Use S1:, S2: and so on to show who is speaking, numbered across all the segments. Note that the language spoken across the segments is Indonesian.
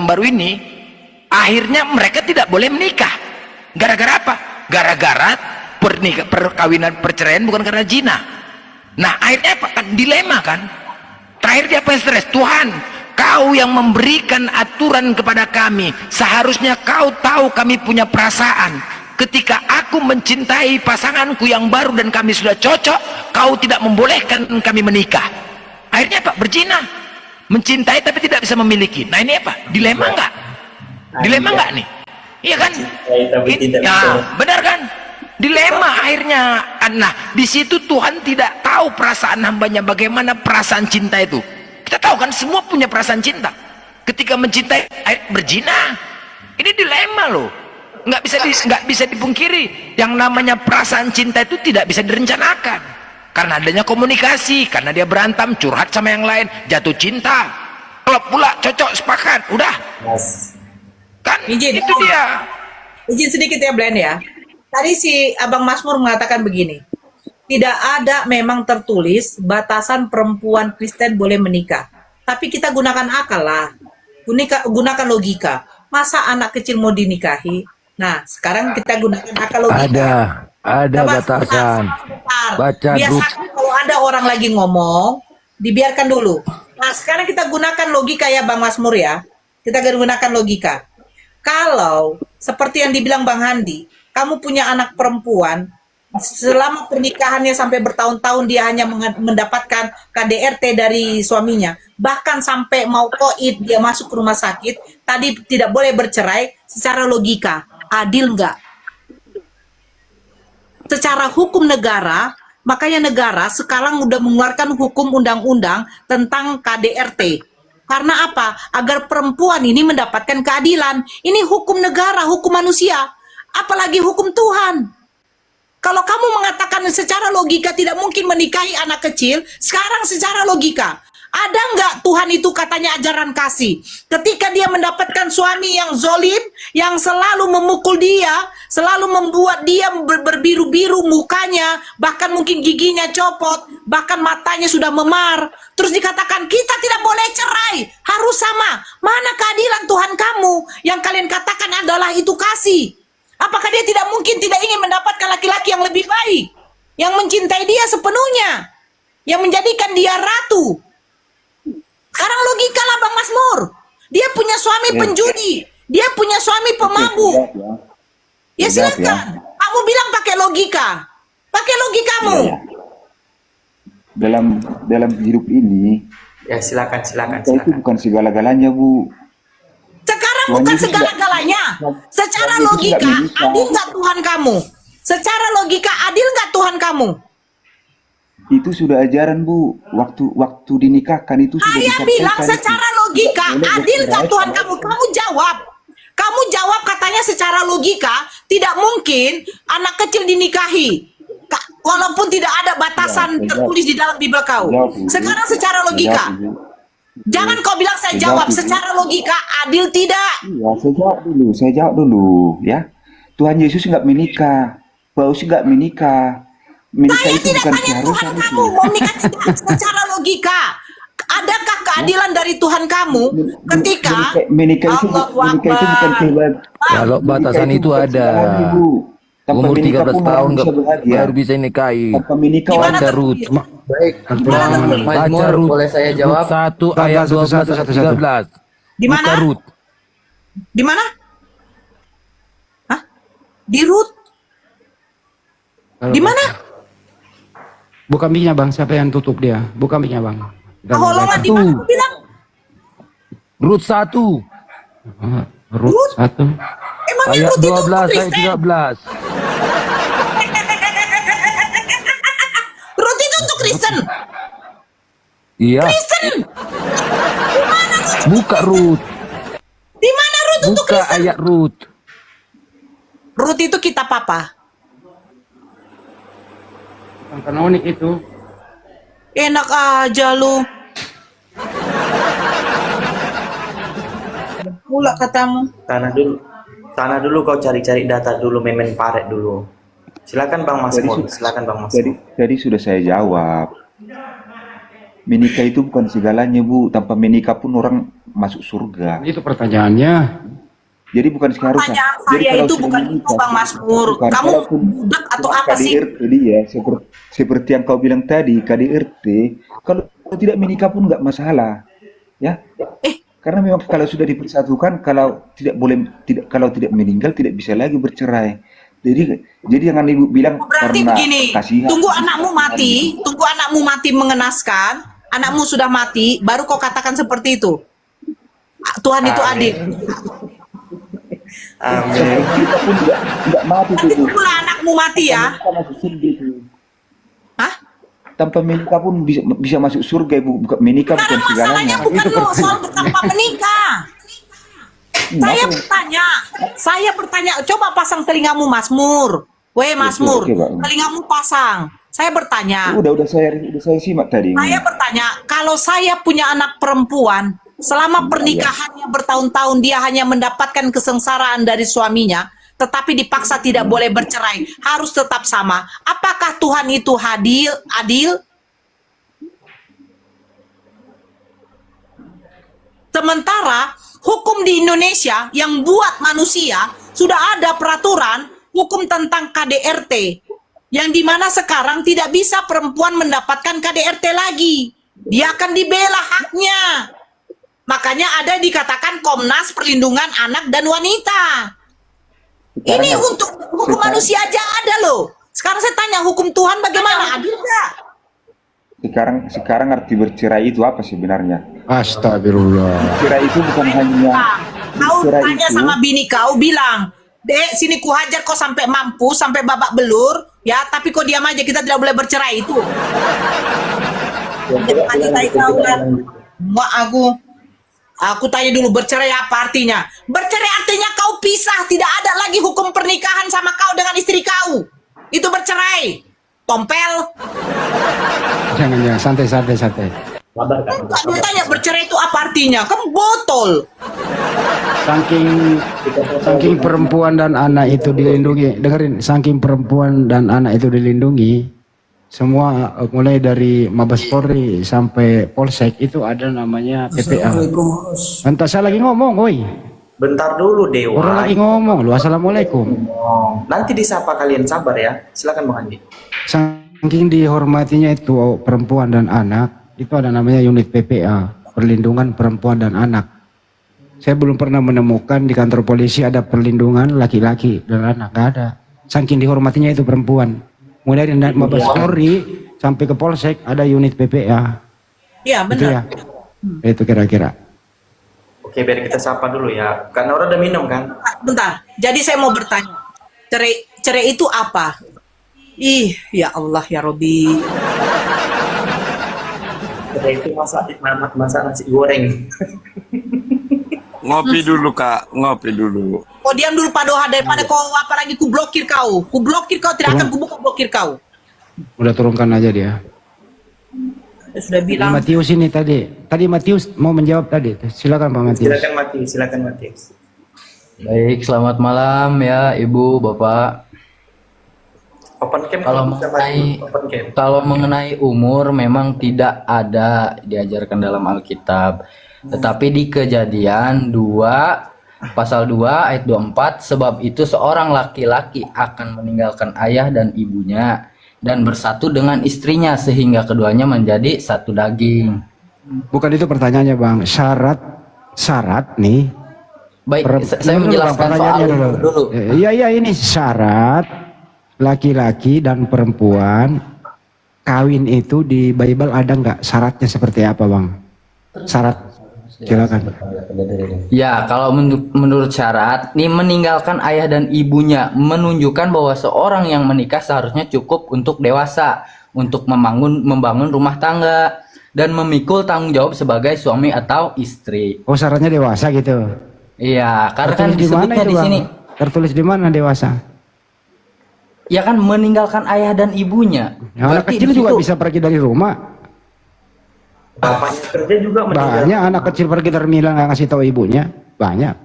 S1: baru ini, akhirnya mereka tidak boleh menikah. Gara-gara apa? Gara-gara perkawinan perceraian bukan karena zina. Nah akhirnya apa? Kan dilema kan. Terakhir dia apa? Stres. Tuhan, kau yang memberikan aturan kepada kami, seharusnya kau tahu kami punya perasaan. Ketika aku mencintai pasanganku yang baru dan kami sudah cocok, kau tidak membolehkan kami menikah. Akhirnya apa? Berzina. Mencintai tapi tidak bisa memiliki. Nah ini apa? Dilema enggak? Dilema enggak nih? Iya kan? Nah, benar kan? Dilema akhirnya. Nah, di situ Tuhan tidak tahu perasaan hambanya, bagaimana perasaan cinta itu. Kita tahu kan semua punya perasaan cinta. Ketika mencintai, berzina. Ini dilema loh. Nggak bisa dipungkiri. Yang namanya perasaan cinta itu tidak bisa direncanakan. Karena adanya komunikasi, karena dia berantem, curhat sama yang lain, jatuh cinta. Kalau pula cocok, sepakat, udah. Kan
S2: Izin,
S1: itu dia.
S2: Izin sedikit ya Blend ya. Tadi si Abang Mazmur mengatakan begini, tidak ada memang tertulis batasan perempuan Kristen boleh menikah. Tapi kita gunakan akal lah, gunakan logika. Masa anak kecil mau dinikahi? Nah, sekarang kita gunakan akal logika.
S3: Ada batasan. Baca
S2: Biasanya kalau ada orang lagi ngomong, dibiarkan dulu. Nah, sekarang kita gunakan logika ya Bang Mazmur ya. Kita gunakan logika. Kalau seperti yang dibilang Bang Handi, kamu punya anak perempuan, selama pernikahannya sampai bertahun-tahun dia hanya mendapatkan KDRT dari suaminya, bahkan sampai mau koid dia masuk ke rumah sakit, tadi tidak boleh bercerai, secara logika, adil nggak? Secara hukum negara, makanya negara sekarang udah mengeluarkan hukum undang-undang tentang KDRT. Karena apa? Agar perempuan ini mendapatkan keadilan. Ini hukum negara, hukum manusia. Apalagi hukum Tuhan. Kalau kamu mengatakan secara logika tidak mungkin menikahi anak kecil, sekarang secara logika, ada nggak Tuhan itu katanya ajaran kasih? Ketika dia mendapatkan suami yang zolim, yang selalu memukul dia, selalu membuat dia berbiru-biru mukanya, bahkan mungkin giginya copot, bahkan matanya sudah memar. Terus dikatakan kita tidak boleh cerai, harus sama. Mana keadilan Tuhan kamu yang kalian katakan adalah itu kasih? Apakah dia tidak mungkin tidak ingin mendapatkan laki-laki yang lebih baik, yang mencintai dia sepenuhnya, yang menjadikan dia ratu? Sekarang logika lah Bang Mazmur. Dia punya suami penjudi, dia punya suami pemabuk. Ya silakan. Kamu bilang pakai logika. Pakai logikamu.
S4: Dalam hidup ini,
S5: Ya silakan.
S4: itu bukan segala-galanya, Bu.
S2: Sekarang bukan segala-galanya. Secara logika, adil nggak Tuhan kamu? Secara logika, adil nggak Tuhan kamu?
S4: Itu sudah ajaran, Bu. Waktu dinikahkan itu sudah
S2: Saya bilang secara logika, adil nggak Tuhan kamu? Kamu jawab. Kamu jawab katanya secara logika, tidak mungkin anak kecil dinikahi. Walaupun tidak ada batasan tertulis di dalam Bible kau. Sekarang secara logika. Jangan kau bilang saya jawab. Secara logika, adil tidak?
S4: Iya, saya jawab dulu, ya. Tuhan Yesus nggak menikah. Paulus nggak menikah. Menikah
S2: Saya
S4: itu
S2: tidak
S4: bukan
S2: tanya Tuhan
S4: keharusan itu.
S2: kamu mau menikah tidak. Secara logika, adakah keadilan dari Tuhan kamu ketika
S4: menikah itu bukan kewajiban.
S3: Kalau batasan itu ada. Umur 13 tahun baru bisa nikahi.
S4: Tanpa menikah
S3: Baca Rut.
S5: Baik,
S3: Baca
S5: Mazmur,
S3: Rut.
S5: boleh saya jawab?
S3: 1 ayat 12 sampai 13.
S2: Di mana?
S3: Buka Rut.
S2: Di mana? Hah? Di Rut? Di mana?
S6: Buka mic-nya Bang, siapa yang tutup dia? Buka mic-nya Bang.
S2: Holongan di mana? Aku bilang
S3: Rut 1
S6: Rut 1.
S2: emangnya
S3: ayat
S2: Rut itu
S3: 12 ayat
S2: Kristen?
S3: 13.
S2: Rut itu untuk Kristen.
S3: Iya,
S2: Kristen. Di mana Rut?
S3: buka Rut.
S2: Di mana Rut untuk
S3: Buka
S2: Kristen?
S3: ayat Rut.
S2: Rut itu kitab apa?
S6: Bang kanonik itu.
S2: Enak aja lu. Pula katamu.
S5: Sana dulu kau cari-cari data dulu, memen paret dulu. Silakan Bang Mazmur, silakan Bang Mazmur.
S4: Tadi sudah saya jawab. Menikah itu bukan segalanya, Bu. Tanpa menikah pun orang masuk surga.
S6: Itu pertanyaannya.
S4: Jadi bukan seharusnya.
S2: Pertanyaan
S4: Jadi
S2: saya
S4: kalau
S2: itu
S4: sudah
S2: bukan
S4: menikah,
S2: itu, Bang Masmur.
S4: bukan.
S2: Kamu
S4: Kalaupun
S2: budak atau apa sih?
S4: KDRT dia, seperti yang kau bilang tadi, KDRT, kalau tidak menikah pun nggak masalah, ya. Karena memang kalau sudah dipersatukan, kalau tidak meninggal tidak bisa lagi bercerai. Jadi jangan ibu bilang
S2: Berarti
S4: karena
S2: begini,
S4: kasihan.
S2: tunggu anakmu mati mengenaskan, anakmu sudah mati, baru kau katakan seperti itu. Tuhan itu adil.
S5: Amin.
S4: Kita pun nggak mati
S2: Nanti
S4: tuh.
S2: tunggulah anakmu mati ya.
S4: Kita masuk surga itu.
S2: Hah?
S4: Tanpa menikah pun bisa masuk surga, ibu. Bukan menikah bukan
S2: Karena masalahnya
S4: segalanya.
S2: bukan soal tanpa menikah. Saya bertanya, coba pasang telingamu Masmur. Weh Masmur,
S4: oke, Pak.
S2: telingamu pasang. Saya bertanya,
S4: Udah saya simak tadi.
S2: saya bertanya, kalau saya punya anak perempuan, selama pernikahannya bertahun-tahun dia hanya mendapatkan kesengsaraan dari suaminya, tetapi dipaksa tidak boleh bercerai, harus tetap sama. Apakah Tuhan itu adil? Sementara hukum di Indonesia yang buat manusia sudah ada peraturan hukum tentang KDRT yang dimana sekarang tidak bisa perempuan mendapatkan KDRT lagi. Dia akan dibela haknya. Makanya ada dikatakan Komnas Perlindungan Anak dan Wanita. Ini untuk hukum manusia aja ada loh. Sekarang saya tanya hukum Tuhan bagaimana? Adil nggak?
S4: Sekarang arti bercerai itu apa sebenarnya?
S6: Astagfirullah.
S4: Bercerai itu bukan hanya
S2: Kau
S4: bercerai
S2: tanya
S4: itu.
S2: sama bini kau bilang, Dek, sini ku hajar kau sampai mampu, sampai babak belur, ya. Tapi kau diam aja, kita tidak boleh bercerai itu. Jangan tai kau kan. Mak aku tanya dulu bercerai apa artinya? Bercerai artinya kau pisah, tidak ada lagi hukum pernikahan sama kau dengan istri kau. Itu bercerai. Tompel.
S6: Jangan santai.
S5: Sabar Kak.
S2: Dia tanya bercerai itu apa artinya? Kamu botol.
S6: Saking perempuan dan anak itu dilindungi. Dengerin, saking perempuan dan anak itu dilindungi, semua mulai dari Mabes Polri sampai Polsek itu ada namanya PPA. Entah saya lagi ngomong, woi.
S5: Bentar dulu Dewa.
S6: Orang lagi ngomong, lu assalamualaikum.
S5: Nanti disapa kalian, sabar ya. Silakan Bang Andi.
S6: Saking dihormatinya itu perempuan dan anak, itu ada namanya unit PPA, perlindungan perempuan dan anak. Saya belum pernah menemukan di kantor polisi ada perlindungan laki-laki dan anak, nggak ada. Saking dihormatinya itu perempuan. Mulai dari Mabes Polri sampai ke Polsek ada unit PPA.
S2: Iya
S6: Itu ya.
S2: benar.
S6: Itu kira-kira.
S5: Oke, biar kita sapa dulu ya. Karena orang udah minum kan.
S2: Bentar. Jadi saya mau bertanya. Cerai itu apa? Ih, ya Allah ya Robi.
S5: Kita itu masak nasi goreng.
S7: Ngopi dulu Kak, ngopi dulu.
S2: Kau diam dulu Pak Doha, daripada kau apalagi ku blokir kau. Ku blokir kau, tidak akan ku buka blokir kau.
S6: Udah turunkan aja dia.
S2: Saya sudah
S6: Ini
S2: bilang.
S6: Matius ini tadi. Tadi Matius mau menjawab tadi. Silakan Pak Matius.
S5: Silakan Matius.
S8: Baik, selamat malam ya Ibu, Bapak.
S5: Open cam
S8: Kalau mengenai umur memang tidak ada diajarkan dalam Alkitab. Tetapi di Kejadian 2 pasal 2 ayat 24, sebab itu seorang laki-laki akan meninggalkan ayah dan ibunya dan bersatu dengan istrinya sehingga keduanya menjadi satu daging.
S6: Bukan itu pertanyaannya Bang. Syarat nih.
S8: Baik, saya menjelaskan soal dulu.
S6: Iya ini syarat laki-laki dan perempuan kawin itu di Bible ada nggak syaratnya seperti apa Bang? Syarat, silakan.
S8: Ya, kalau menurut syarat, nih meninggalkan ayah dan ibunya menunjukkan bahwa seorang yang menikah seharusnya cukup untuk dewasa, untuk membangun rumah tangga dan memikul tanggung jawab sebagai suami atau istri.
S6: Oh syaratnya dewasa gitu.
S8: Iya, karena kan
S6: Tertulis di mana
S8: disebutnya
S6: itu,
S8: di
S6: Bang?
S8: sini.
S6: Tertulis di mana dewasa?
S8: Ya kan meninggalkan ayah dan ibunya.
S6: Anak
S8: Berarti
S6: kecil
S8: di
S6: juga
S8: situ-
S6: bisa pergi dari rumah.
S5: Bapaknya kerja juga meninggal.
S6: Banyak anak kecil pergi termilang nggak ngasih tahu ibunya. Banyak.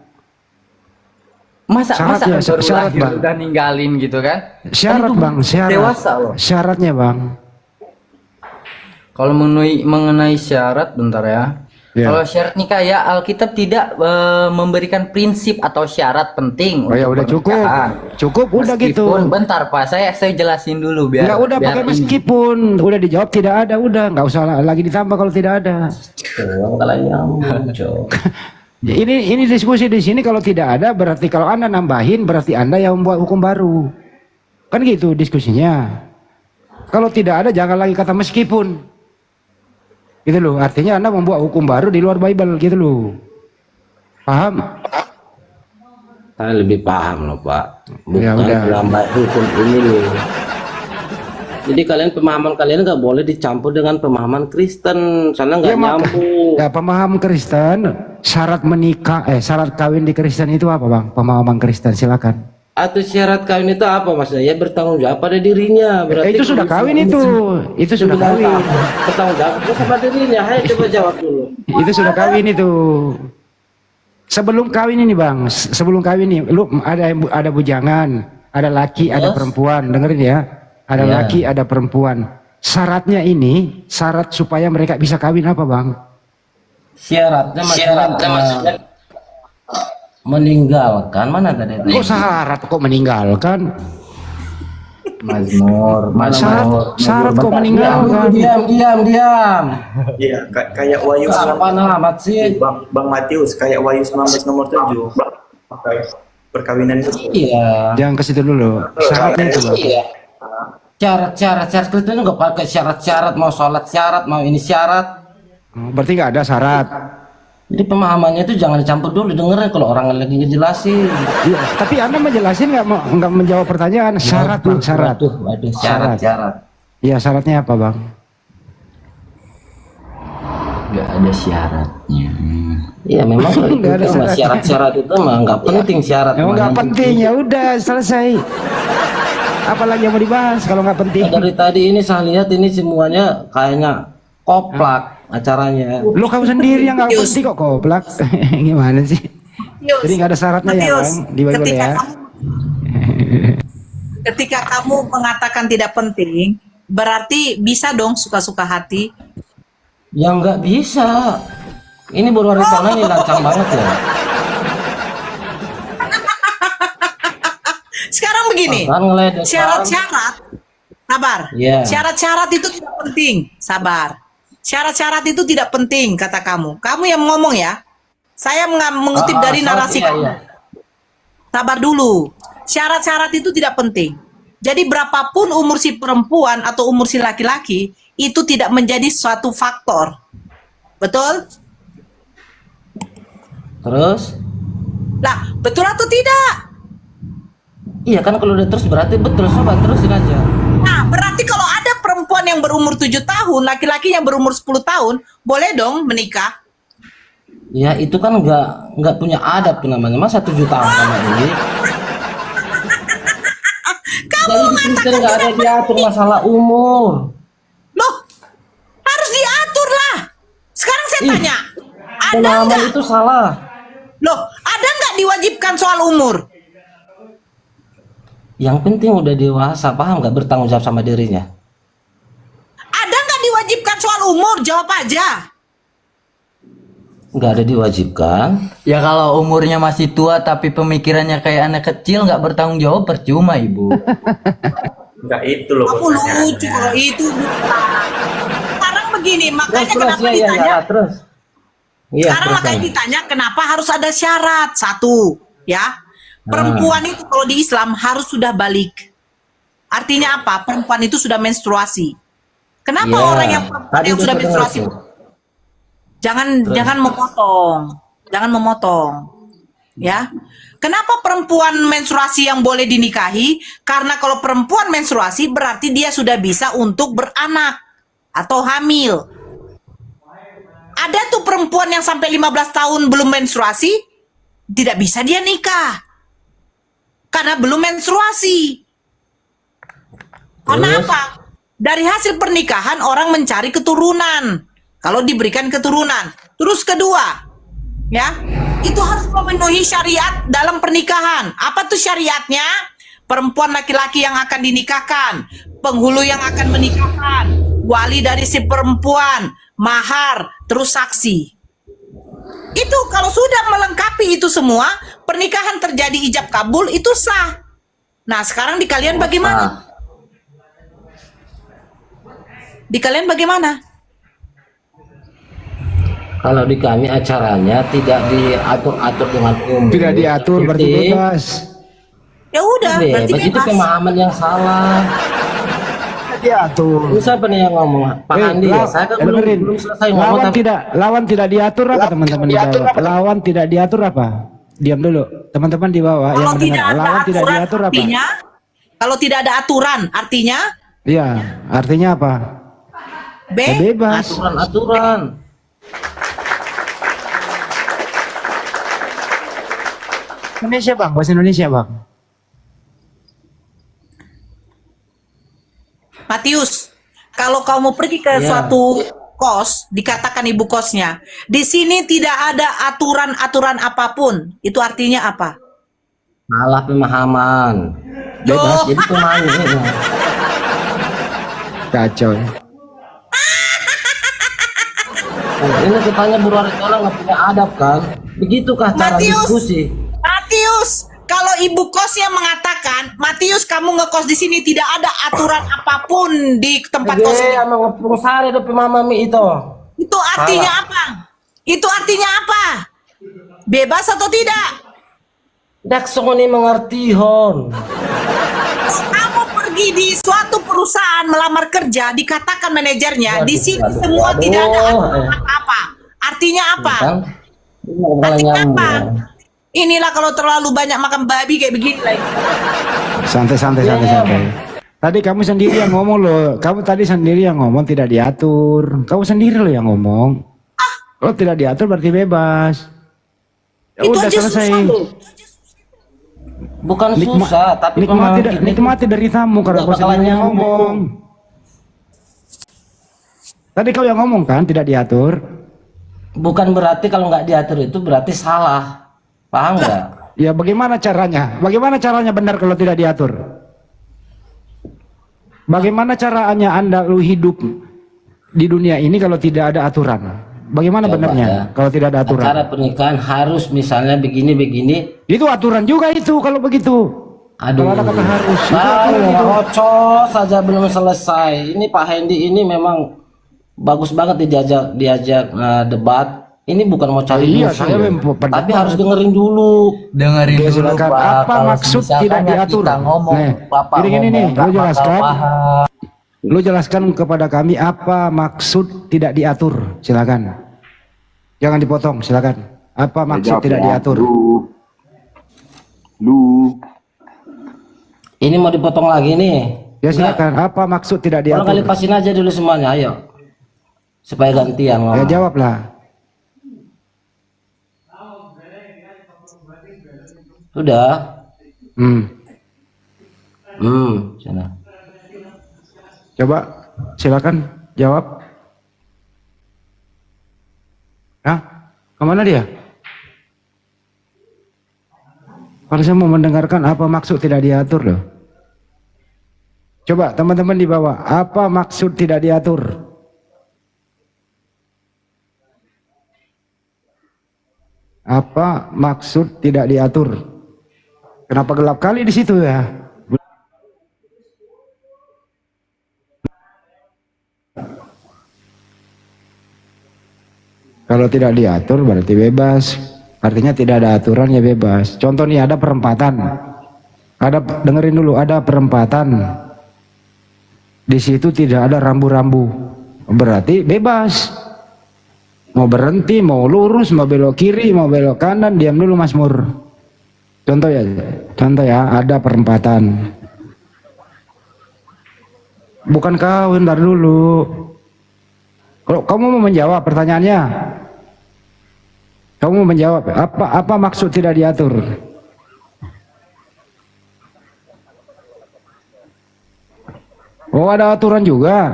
S8: Masa
S6: Syarat ya,
S8: baru
S6: syarat,
S8: lahir
S6: Bang.
S8: udah ninggalin gitu kan?
S6: Syarat
S8: Kan itu
S6: Bang, syarat.
S8: Dewasa loh.
S6: Syaratnya Bang.
S8: Kalau mengenai syarat, bentar ya.
S6: Ya.
S8: Kalau syarat nikah ya Alkitab tidak memberikan prinsip atau syarat penting.
S6: Oh ya
S8: untuk
S6: udah cukup.
S8: pernikahan.
S6: Cukup udah gitu.
S8: Meskipun bentar Pak, saya jelasin dulu biar.
S6: Enggak udah
S8: biar
S6: pakai
S8: ini.
S6: meskipun udah dijawab tidak ada, udah nggak usah lagi ditambah kalau tidak ada.
S5: Kalau nyambung, Cok.
S6: Ya, ini diskusi di sini kalau tidak ada berarti kalau Anda nambahin berarti Anda yang membuat hukum baru. Kan gitu diskusinya. Kalau tidak ada jangan lagi kata meskipun. Gitu loh, artinya Anda membuat hukum baru di luar Bible gitu loh. Paham?
S9: Saya lebih paham loh Pak,
S6: Ya,
S9: bukan
S6: udah.
S9: penambah hukum ini loh. Jadi pemahaman kalian nggak boleh dicampur dengan pemahaman Kristen, soalnya nggak
S6: Ya,
S9: nyambung.
S6: ya pemaham Kristen, syarat menikah, syarat kawin di Kristen itu apa bang? Pemahaman Kristen silakan.
S9: Atau syarat kawin itu apa maksudnya? Ya bertanggung jawab pada dirinya. Berarti
S6: Itu sudah kawin itu sudah kawin.
S9: Bertanggung jawab sama dirinya. Ayo coba jawab dulu.
S6: Itu sudah kawin itu. Sebelum kawin ini bang, sebelum kawin ini, lu ada bujangan, ada laki, ada perempuan, dengerin ya, ada laki, ada perempuan. Syaratnya ini, syarat supaya mereka bisa kawin apa bang?
S9: Syaratnya maksudnya meninggalkan mana tadi?
S6: Kok syarat kok meninggalkan?
S8: Mazmur.
S6: Syarat kok meninggalkan?
S9: Diam.
S5: Iya, kayak Wahyu
S9: Apa amat sih?
S5: Bang Matius, kayak Wahyu 19 nomor 7. Perkawinan itu.
S9: Iya.
S6: Jangan ke situ dulu. Syaratnya itu bang.
S9: Syarat Kristen nggak pakai syarat mau sholat syarat, mau ini syarat.
S6: Berarti nggak ada syarat.
S9: Jadi pemahamannya itu jangan dicampur dulu, dengerin kalau orang lagi ngejelasin.
S6: Iya, tapi Anda menjelasin nggak menjawab pertanyaan syarat bang, syarat.
S9: Waduh, syarat.
S6: Iya, syaratnya apa bang?
S8: Nggak ada syaratnya.
S9: Iya memang kalau itu
S6: Nggak ada
S9: mah
S6: syarat.
S9: syarat itu mah nggak penting syarat.
S6: Emang
S9: mah.
S6: nggak
S9: Yang
S6: penting ya udah selesai. Apalagi yang mau dibahas kalau nggak penting?
S9: Dari tadi ini saya lihat ini semuanya kayaknya koplak acaranya.
S6: Lu kamu sendiri yang nggak
S2: Matius.
S6: penting kok koplak. Gimana sih?
S2: Matius,
S6: Jadi nggak ada syaratnya ya
S2: Matius,
S6: bang di Bible
S2: ketika
S6: ya?
S2: ketika kamu mengatakan tidak penting, berarti bisa dong suka-suka hati.
S9: Ya nggak bisa. Ini baru hari pertama ini lancang banget ya.
S2: Sekarang begini,
S9: Kan ngeledek, kan?
S2: syarat-syarat, sabar.
S9: Iya.
S2: Syarat-syarat itu tidak penting, sabar. Syarat-syarat itu tidak penting, kata kamu. Kamu yang ngomong ya. Saya mengutip dari
S9: syarat,
S2: narasi
S9: iya,
S2: kamu.
S9: iya.
S2: Sabar dulu. Syarat-syarat itu tidak penting. Jadi berapapun umur si perempuan atau umur si laki-laki, itu tidak menjadi suatu faktor. Betul?
S9: Terus?
S2: Lah, betul atau tidak?
S9: Iya kan kalau udah terus berarti betul, sobat terusin aja.
S2: Nah, berarti kalau ada perempuan yang berumur 7 tahun, laki-laki yang berumur 10 tahun, boleh dong menikah.
S9: Ya itu kan nggak punya adab tuh namanya. Masa 7 tahun sama ini? Jadi di Kristen nggak ada diatur masalah umur.
S2: Loh, harus diatur lah. Sekarang saya
S9: Ih,
S2: tanya, ada
S9: Pemahaman
S2: nggak?
S9: itu salah.
S2: Loh, ada nggak diwajibkan soal umur?
S9: Yang penting udah dewasa, paham nggak, bertanggung jawab sama dirinya.
S2: Ada nggak diwajibkan soal umur? Jawab aja.
S9: Nggak ada diwajibkan.
S8: Ya kalau umurnya masih tua tapi pemikirannya kayak anak kecil nggak bertanggung jawab percuma ibu.
S5: Enggak itu loh.
S2: Aku lucu kalau itu. Sekarang begini, makanya kenapa
S9: ya,
S2: ditanya?
S9: terus. Iya,
S2: Sekarang
S9: terus,
S2: makanya
S9: ya.
S2: ditanya kenapa harus ada syarat. Satu, ya. Perempuan itu kalau di Islam harus sudah balik. Artinya apa? Perempuan itu sudah menstruasi. Kenapa
S9: Iya.
S2: orang yang perempuan
S9: Tadi
S2: yang
S9: udah
S2: sudah
S9: dengar
S2: menstruasi?
S9: tuh.
S2: Jangan memotong. Jangan memotong. Ya. Kenapa perempuan menstruasi yang boleh dinikahi? Karena kalau perempuan menstruasi berarti dia sudah bisa untuk beranak atau hamil. Ada tuh perempuan yang sampai 15 tahun belum menstruasi, tidak bisa dia nikah. Karena belum menstruasi. Karena
S9: Terus?
S2: apa? Dari hasil pernikahan orang mencari keturunan. Kalau diberikan keturunan. Terus kedua, ya, itu harus memenuhi syariat dalam pernikahan. Apa tuh syariatnya? Perempuan laki-laki yang akan dinikahkan, penghulu yang akan menikahkan, wali dari si perempuan, mahar, terus saksi. Itu kalau sudah melengkapi itu semua, pernikahan terjadi ijab kabul itu sah. Nah, sekarang di kalian bagaimana? Di kalian bagaimana?
S9: Kalau di kami acaranya tidak diatur-atur dengan umum.
S6: Tidak diatur berarti bebas.
S2: Ya udah, berarti
S9: Bebas. Itu
S2: bebas.
S9: pemahaman yang salah.
S6: Tidak diatur.
S9: Ini siapa nih yang ngomong? Pak Andi ya? Saya kan belum selesai ngomong.
S6: Lawan tidak diatur apa teman-teman di bawah? Lawan tidak diatur apa? Diam dulu, teman-teman di bawah yang
S2: Kalau tidak
S6: mendengar.
S2: ada
S6: Lawan tidak
S2: aturan,
S6: diatur apa?
S2: artinya, kalau tidak ada aturan, artinya
S6: Iya, artinya apa? Ya, bebas.
S9: Aturan-aturan.
S6: Indonesia bang, bahasa Indonesia bang.
S2: Matius, kalau kamu pergi ke suatu kos, dikatakan ibu kosnya, di sini tidak ada aturan-aturan apapun. Itu artinya apa?
S9: Salah pemahaman. Bebas, jadi pemahaman.
S6: Kacau.
S9: Ini katanya Bu Raritola nggak punya adab kan? Begitukah cara diskusi?
S2: Matius, kalau ibu kosnya mengatakan, Matius kamu ngekos di sini tidak ada aturan apapun di tempat kos ini.
S9: Emang pengusaha ada pemamami itu.
S2: Itu artinya apa? Itu artinya apa? Bebas atau tidak?
S9: Dak songoni mengerti hon.
S2: Kamu pergi di suatu perusahaan melamar kerja, dikatakan manajernya, di sini semua tidak ada aturan apa-apa. Artinya apa? Artinya apa? Inilah kalau terlalu banyak makan babi kayak begini lagi.
S6: Santai. Tadi kamu sendiri yang ngomong loh. Kamu tadi sendiri yang ngomong tidak diatur. Kamu sendiri loh yang ngomong. Kalau tidak diatur berarti bebas. Ya
S2: Itu
S6: udah
S2: aja
S6: selesai.
S2: susah loh.
S9: Bukan susah, tapi
S6: nikmati dari tamu karena kau sendiri yang ngomong. Tadi kau yang ngomong kan tidak diatur.
S9: Bukan berarti kalau nggak diatur itu berarti salah. Paham nggak?
S6: Ya bagaimana caranya? Bagaimana caranya benar kalau tidak diatur? Bagaimana caranya Anda lu hidup di dunia ini kalau tidak ada aturan? Bagaimana benarnya kalau tidak ada aturan?
S9: Cara pernikahan harus misalnya begini.
S6: Itu aturan juga itu kalau begitu.
S9: Aduh.
S6: Kalau ada kata harus.
S9: Ngocos saja belum selesai. Ini Pak Hendy ini memang bagus banget diajak debat. Ini bukan mau cari musuh, tapi harus dengerin dulu.
S8: Dengerin dulu
S6: silakan.
S8: Pak.
S6: Apa maksud tidak diatur?
S8: Kita ngomong, Bapak
S6: gini nih,
S8: ngomong,
S6: lu jelaskan. Lu jelaskan kepada kami apa maksud tidak diatur. Silakan. Jangan dipotong, silakan. Apa maksud tidak diatur?
S4: Lu.
S9: Ini mau dipotong lagi nih.
S6: Ya silakan. Apa maksud tidak diatur?
S9: Kalau kali pasin aja dulu semuanya, ayo. Supaya gantian ngomong.
S6: Ya jawablah.
S9: Sudah. Sana.
S6: Coba silakan jawab. Hah? Kemana dia? Kalau saya mau mendengarkan apa maksud tidak diatur loh. Coba teman-teman di bawah, apa maksud tidak diatur? Apa maksud tidak diatur? Kenapa gelap kali di situ ya? Kalau tidak diatur berarti bebas. Artinya tidak ada aturan ya bebas. Contoh nih ada perempatan. Dengerin dulu, ada perempatan. Di situ tidak ada rambu-rambu. Berarti bebas. Mau berhenti, mau lurus, mau belok kiri, mau belok kanan, diam dulu Mas Mur. Contoh ya, ada perempatan. Bukan kawin, ntar dulu. Kalau kamu mau menjawab pertanyaannya, kamu mau menjawab apa maksud tidak diatur? Oh, ada aturan juga.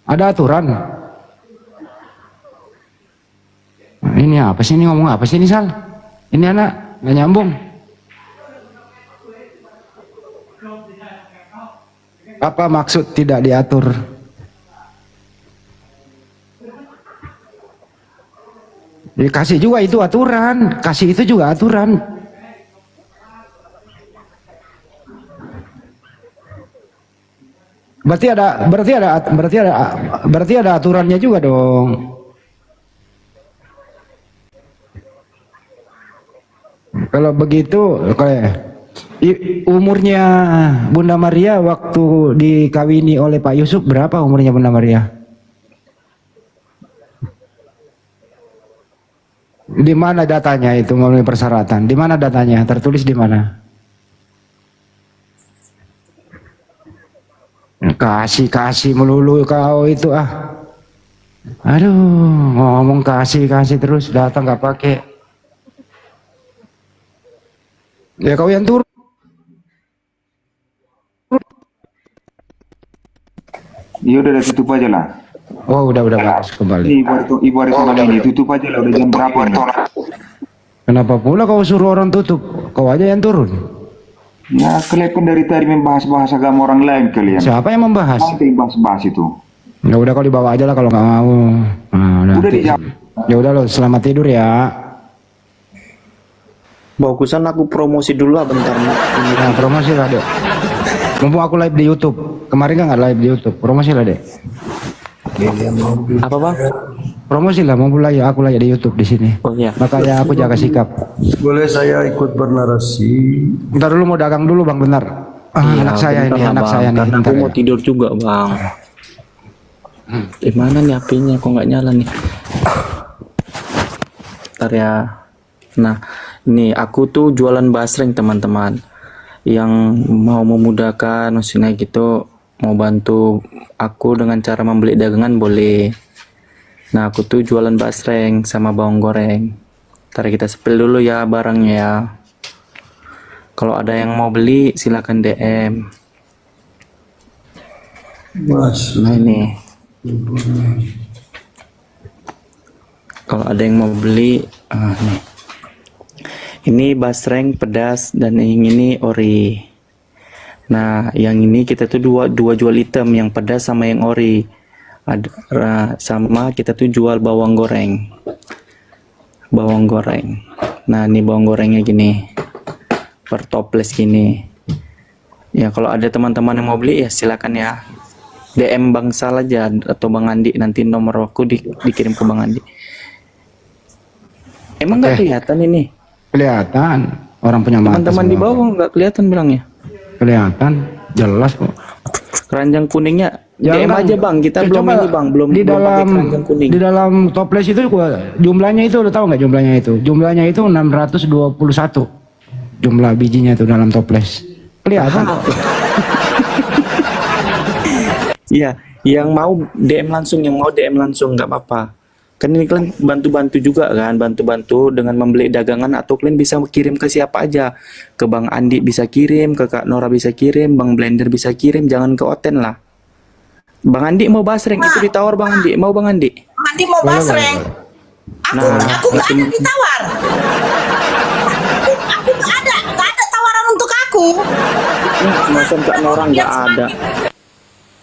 S6: Ada aturan. Nah, ini apa sih, ini ngomong apa sih ini Sal? Ini anak nggak nyambung. Apa maksud tidak diatur? Ya, kasih juga itu aturan, kasih itu juga aturan. Berarti ada aturannya juga dong. Kalau begitu, umurnya Bunda Maria waktu dikawini oleh Pak Yusuf berapa umurnya Bunda Maria? Di mana datanya itu memenuhi persyaratan? Di mana datanya? Tertulis di mana? Kasih melulu kau itu ah. Aduh, ngomong kasih terus, datang nggak pakai. Ya kau yang turun.
S4: Ya udah tutup aja lah.
S6: Oh udah bagus kembali.
S4: Ini ibu hari ini tutup aja lah, udah jam berapa ini?
S6: Kenapa pula kau suruh orang tutup? Kau aja yang turun.
S4: Ya kalian dari tadi membahas agama orang lain kalian.
S6: Siapa yang membahas?
S4: Nanti bahas itu.
S6: Ya udah kau dibawa aja lah kalau nggak mau. Nah,
S4: Udah dijawab.
S6: Ya udah lo, selamat tidur ya.
S5: Bagusan aku promosi dulu lah bentar.
S6: Nah, promosi lah dek. Mumpung aku live di YouTube. Kemarin kan nggak live di YouTube. Promosi lah dek.
S5: Apa bang?
S6: Promosi lah, mumpung lah ya aku live di YouTube di sini.
S5: Oh iya.
S6: Makanya aku jaga sikap.
S7: Boleh saya ikut bernarasi?
S6: Bentar dulu mau dagang dulu bang, benar. Anak saya ini, anak saya nih.
S5: Karena aku
S6: bentar
S5: mau
S6: ya.
S5: tidur juga bang. Mana nih HP-nya? Kok nggak nyala nih? Bentar ya. Nah, ini aku tuh jualan basreng teman-teman. Yang mau memudahkan, maksudnya gitu, mau bantu aku dengan cara membeli dagangan boleh. Nah, aku tuh jualan basreng sama bawang goreng. Ntar kita spill dulu ya barangnya ya. Kalau ada yang mau beli silakan DM.
S7: Mas.
S5: Nah ini. Kalau ada yang mau beli, nih. Ini basreng pedas dan yang ini ori. Nah, yang ini kita tuh dua jual item, yang pedas sama yang ori. Ada sama kita tuh jual bawang goreng. Bawang goreng. Nah, ini bawang gorengnya gini. Per toples gini. Ya, kalau ada teman-teman yang mau beli ya silakan ya. DM Bang Sal aja atau Bang Andi, nanti nomor aku dikirim ke Bang Andi. Emang nggak kelihatan ini?
S6: Kelihatan orang punya mata.
S5: Teman-teman di bawah nggak kelihatan bilangnya.
S6: Kelihatan, jelas kok.
S5: Keranjang kuningnya DM
S6: Jangan,
S5: aja bang, kita belum
S6: coba
S5: ini bang, belum
S6: di
S5: belum pakai
S6: dalam
S5: keranjang kuning.
S6: di dalam toples itu jumlahnya itu udah tahu nggak jumlahnya itu? Jumlahnya itu 621 jumlah bijinya itu dalam toples. Kelihatan.
S5: Iya, yang mau DM langsung nggak apa-apa. Kan ini kalian bantu-bantu juga kan, bantu-bantu dengan membeli dagangan atau kalian bisa kirim ke siapa aja. Ke Bang Andi bisa kirim, ke Kak Nora bisa kirim, Bang Blender bisa kirim, jangan ke Oten lah. Bang Andi mau basreng, itu ditawar Bang Andi, mau Bang Andi?
S2: Bang Andi mau basreng. Aku nggak ada ditawar. Aku nggak ada tawaran untuk aku.
S5: Masa Kak Nora nggak ada?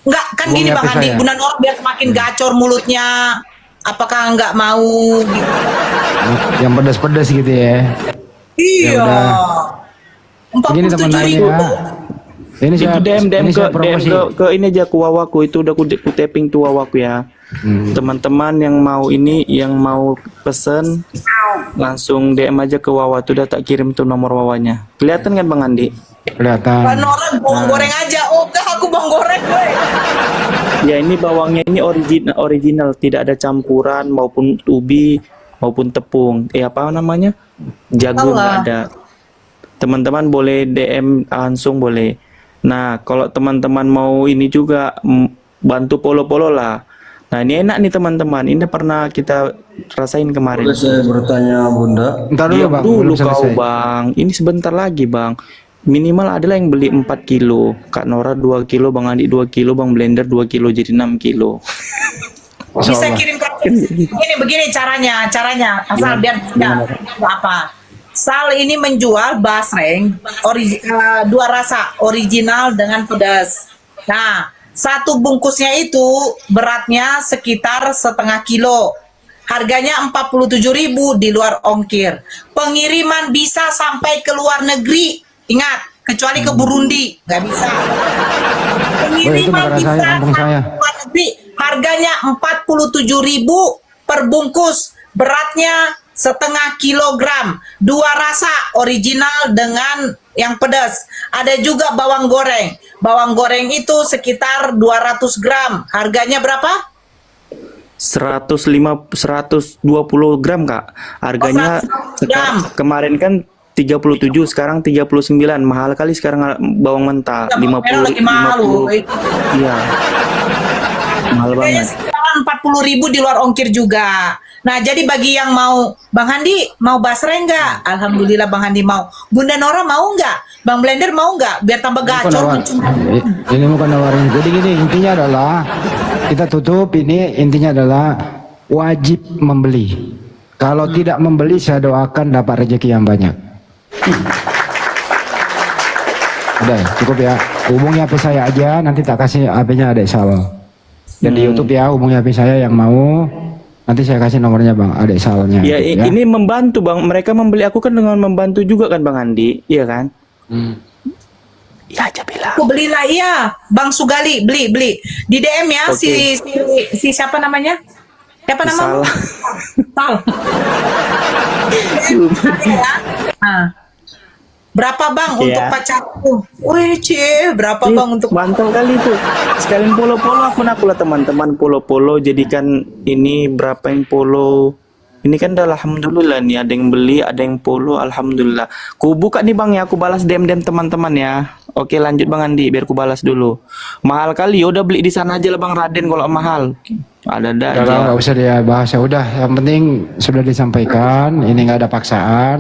S2: Nggak, kan gini Bang Andi, Bunda Nora biar semakin gacor mulutnya. Apakah nggak mau gitu?
S6: Yang pedas-pedas gitu ya.
S2: Iya.
S6: Begini teman saya. Ini
S5: Itu
S6: saya
S5: DM
S6: ini saya promosi.
S5: ke ini aja ke Wawaku, itu udah ku tapping tuh Wawaku ya. Teman-teman yang mau ini, yang mau pesen langsung DM aja ke Wawa, tuh udah tak kirim tuh nomor Wawanya. Kelihatan kan Bang Andi?
S6: Kelihatan.
S2: Bang Nora bawang goreng aja. Oh, aku bawang goreng, woy.
S5: Ya ini bawangnya ini original, tidak ada campuran maupun ubi maupun tepung. Apa namanya? Jagung nggak ada. Teman-teman boleh DM langsung boleh. Nah, kalau teman-teman mau ini juga bantu polo-polo lah. Nah, ini enak nih teman-teman. Ini pernah kita rasain kemarin.
S7: Boleh saya bertanya Bunda?
S6: Ntar dulu
S5: Diam
S6: bang.
S5: dulu
S6: belum
S5: kau
S6: selesai.
S5: bang. Ini sebentar lagi bang. Minimal adalah yang beli 4 kilo. Kak Nora 2 kilo, Bang Andi 2 kilo, Bang Blender 2 kilo, jadi 6 kilo.
S2: Bisa kirim ke begini caranya asal biar apa? Sal ini menjual basreng dua rasa, original dengan pedas. Nah, satu bungkusnya itu beratnya sekitar 1/2 kilo. harganya 47.000 di luar ongkir. Pengiriman bisa sampai ke luar negeri, ingat, kecuali ke Burundi, nggak bisa. Pengiriman
S6: negara
S2: bisa
S6: saya, kampung
S2: sampai
S6: saya.
S2: ke luar negeri, harganya 47.000 per bungkus, beratnya setengah kilogram, 2 rasa, original dengan yang pedas. Ada juga bawang goreng. Bawang goreng itu sekitar 200 gram. Harganya berapa?
S5: 120 gram Kak. Harganya
S2: 120 gram.
S5: kemarin kan 37, sekarang 39. Mahal kali sekarang bawang mentah.
S2: Bawang merah lagi mahal,
S5: 50. Iya. Mahal
S2: Harganya
S5: banget.
S2: sekitar 40.000 di luar ongkir juga. Nah, jadi bagi yang mau, Bang Handi mau basreng nggak? Alhamdulillah Bang Handi mau. Bunda Nora mau nggak? Bang Blender mau nggak? Biar tambah gacor.
S6: Ini bukan nawarin. Jadi gini, intinya adalah kita tutup ini, intinya adalah wajib membeli. Kalau tidak membeli, saya doakan dapat rezeki yang banyak. Udah, cukup ya. Hubungi HP saya aja, nanti tak kasih HP-nya Adek Sal. Dan di YouTube ya, hubungi HP saya yang mau. Nanti saya kasih nomornya Bang, Adek Salnya.
S5: Ya,
S6: gitu,
S5: ini membantu Bang. Mereka membeli aku kan dengan membantu juga kan Bang Andi, iya kan? Ya aja bilang.
S2: Aku belilah, iya. Bang Sugali, beli. Di DM ya,
S5: Oke.
S2: si siapa namanya? Siapa nama?
S5: Salah.
S2: Sal. Ya. Nah. Berapa Bang
S5: Oke,
S2: untuk
S5: ya.
S2: pacarku? Wih, berapa
S5: Ih,
S2: Bang untuk
S5: mantap kali itu. Sekalian polo-polo aku lah teman-teman, polo-polo jadikan ini berapa yang polo. Ini kan dah alhamdulillah nih, ada yang beli, ada yang polo, alhamdulillah. Ku buka nih Bang ya, aku balas DM teman-teman ya. Oke, lanjut Bang Andi, biar ku balas dulu. Mahal kali, udah beli di sana aja lah Bang Raden kalau mahal. Ada
S6: Udah
S5: aja.
S6: lah, nggak usah dia bahas, ya udah. Yang penting sudah disampaikan, ini nggak ada paksaan.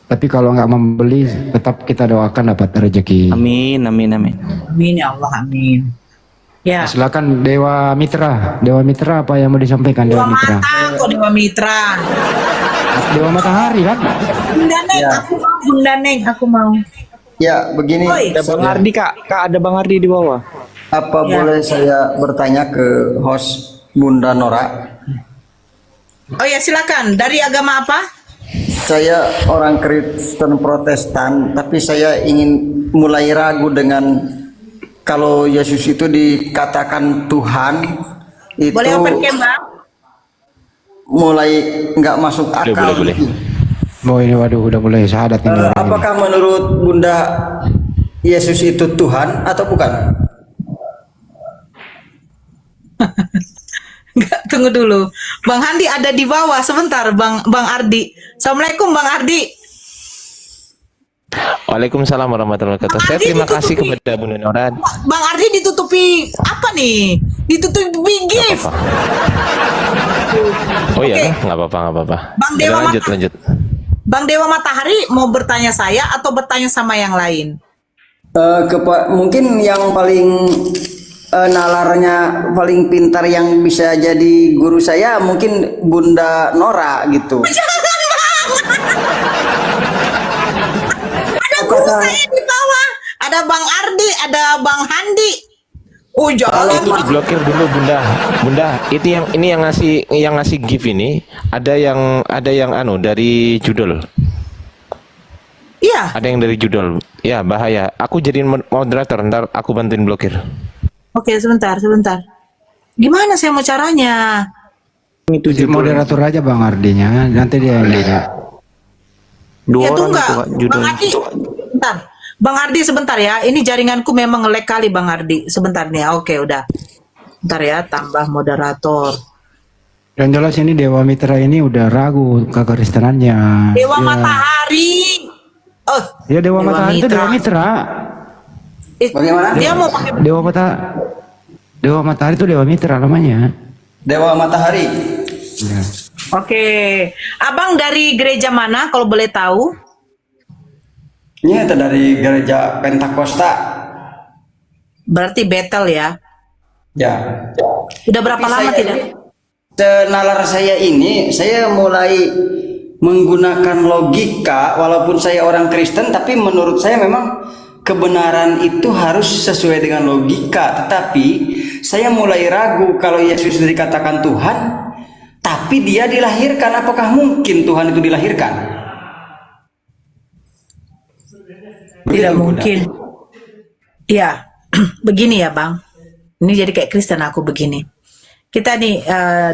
S6: Tapi kalau nggak membeli, tetap kita doakan dapat rezeki.
S5: Amin, amin, amin.
S2: Amin ya Allah, amin. Ya.
S6: Silakan Dewa Mitra. Dewa Mitra apa yang mau disampaikan
S2: Dewa
S6: Dewa Mitra?
S2: Mata kok Dewa Mitra.
S6: Dewa Matahari kan?
S2: Bunda Neng,
S7: Ya.
S2: aku mau. Bunda Neng, aku mau.
S7: Ya, begini.
S2: Oi.
S5: Ada Bang Ardi Kak, ada Bang Ardi di bawah.
S7: Apa
S2: Ya.
S7: boleh saya bertanya ke host Bunda Nora?
S2: Oh ya, silakan. Dari agama apa?
S7: Saya orang Kristen Protestan, tapi saya ingin mulai ragu dengan kalau Yesus itu dikatakan Tuhan, itu
S2: Boleh open cam, Bang?
S7: mulai nggak masuk akal.
S1: boleh.
S6: Oh ini waduh udah mulai syahadat ini orang ini.
S7: Apakah menurut Bunda Yesus itu Tuhan atau bukan?
S2: Enggak, tunggu dulu. Bang Handi ada di bawah sebentar, Bang Ardi. Assalamualaikum Bang Ardi.
S1: Waalaikumsalam warahmatullahi wabarakatuh. Saya terima kasih kepada Bunda Nora.
S2: Bang Ardi ditutupi apa nih? Ditutupi gift.
S1: Oh iya,
S2: Oke.
S1: nggak apa-apa.
S2: Bang Dewa
S1: Lanjut.
S2: Bang Dewa Matahari mau bertanya saya atau bertanya sama yang lain?
S7: Mungkin yang paling nalarnya paling pintar yang bisa jadi guru saya mungkin Bunda Nora gitu.
S2: Ada guru saya di bawah. Ada Bang Ardi, ada Bang Handi. Oh jangan.
S1: Blokir dulu Bunda. Ini yang ngasih gift ini ada yang dari judul.
S2: Iya.
S1: Ada yang dari judul. Ya, bahaya. Aku jadiin moderator, ntar aku bantuin blokir.
S2: Oke, sebentar. Gimana saya mau caranya?
S5: Itu
S6: Jadi moderator aja Bang Ardinya, nanti dia yang lihat.
S5: dua
S2: Ya
S5: orang
S2: tunggu,
S5: itu Kak, judul.
S2: Bang Ardi. Bentar. Bang Ardi sebentar ya. Ini jaringanku memang nge-lag kali Bang Ardi. Sebentar nih. Oke, udah. Bentar ya, tambah moderator.
S6: Yang jelas ini Dewa Mitra ini udah ragu kekristenannya.
S2: Dewa
S6: Ya.
S2: Matahari. Oh,
S6: Ya Dewa Matahari itu Dewa Mitra.
S7: Bagaimana?
S2: Dia mau pakai
S6: Dewa Matahari itu Dewa Mitra namanya.
S7: Dewa Matahari.
S6: Ya.
S2: Oke. Abang dari gereja mana kalau boleh tahu?
S7: Ini itu dari gereja Pentakosta.
S2: Berarti Bethel ya.
S7: Ya.
S2: Udah berapa lama tidak?
S7: Senalar saya ini, saya mulai menggunakan logika, walaupun saya orang Kristen, tapi menurut saya memang kebenaran itu harus sesuai dengan logika. Tetapi saya mulai ragu kalau Yesus dikatakan Tuhan, tapi dia dilahirkan. Apakah mungkin Tuhan itu dilahirkan?
S2: Tidak
S7: Begitu,
S2: mungkin. Ya, begini ya Bang. Ini jadi kayak Kristen aku begini. Kita nih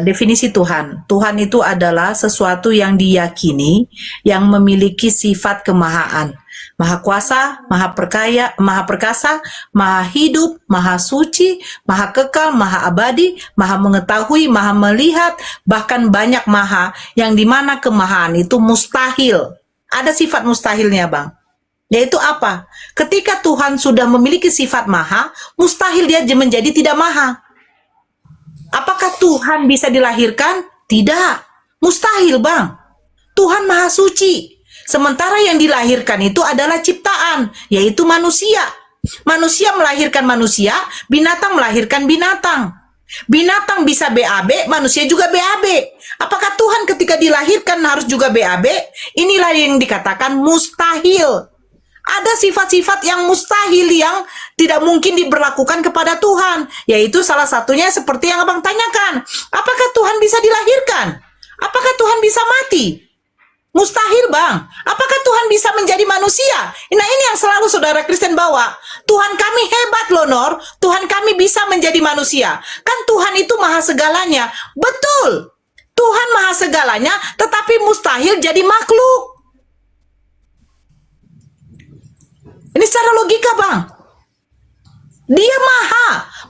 S2: definisi Tuhan. Tuhan itu adalah sesuatu yang diyakini, yang memiliki sifat kemahaan. Maha kuasa, maha perkasa, maha hidup, maha suci, maha kekal, maha abadi, maha mengetahui, maha melihat, bahkan banyak maha, yang dimana kemahaan itu mustahil. Ada sifat mustahilnya Bang. Yaitu apa? Ketika Tuhan sudah memiliki sifat maha, mustahil dia menjadi tidak maha. Apakah Tuhan bisa dilahirkan? Tidak. Mustahil, Bang. Tuhan maha suci. Sementara yang dilahirkan itu adalah ciptaan, yaitu manusia. Manusia melahirkan manusia, binatang melahirkan binatang. Binatang bisa BAB, manusia juga BAB. Apakah Tuhan ketika dilahirkan harus juga BAB? Inilah yang dikatakan mustahil. Ada sifat-sifat yang mustahil yang tidak mungkin diberlakukan kepada Tuhan. Yaitu salah satunya seperti yang Abang tanyakan. Apakah Tuhan bisa dilahirkan? Apakah Tuhan bisa mati? Mustahil Bang. Apakah Tuhan bisa menjadi manusia? Nah ini yang selalu saudara Kristen bawa. Tuhan kami hebat loh Nor. Tuhan kami bisa menjadi manusia. Kan Tuhan itu maha segalanya. Betul. Tuhan maha segalanya tetapi mustahil jadi makhluk. Ini secara logika Bang. Dia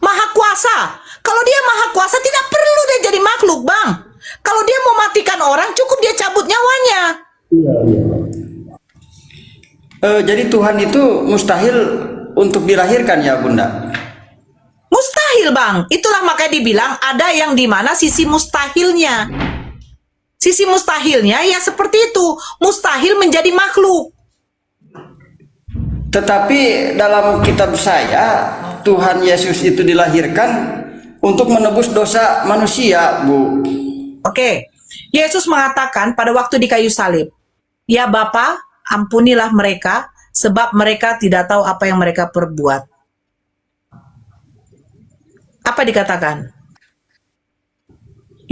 S2: maha kuasa. Kalau dia maha kuasa tidak perlu dia jadi makhluk Bang. Kalau dia mau matikan orang cukup dia cabut nyawanya.
S7: Jadi Tuhan itu mustahil untuk dilahirkan ya Bunda?
S2: Mustahil Bang. Itulah makanya dibilang ada yang dimana sisi mustahilnya. Sisi mustahilnya ya seperti itu. Mustahil menjadi makhluk.
S7: Tetapi dalam kitab saya, Tuhan Yesus itu dilahirkan untuk menebus dosa manusia, Bu.
S2: Oke, Yesus mengatakan pada waktu di kayu salib, "Ya Bapa, ampunilah mereka, sebab mereka tidak tahu apa yang mereka perbuat." Apa dikatakan?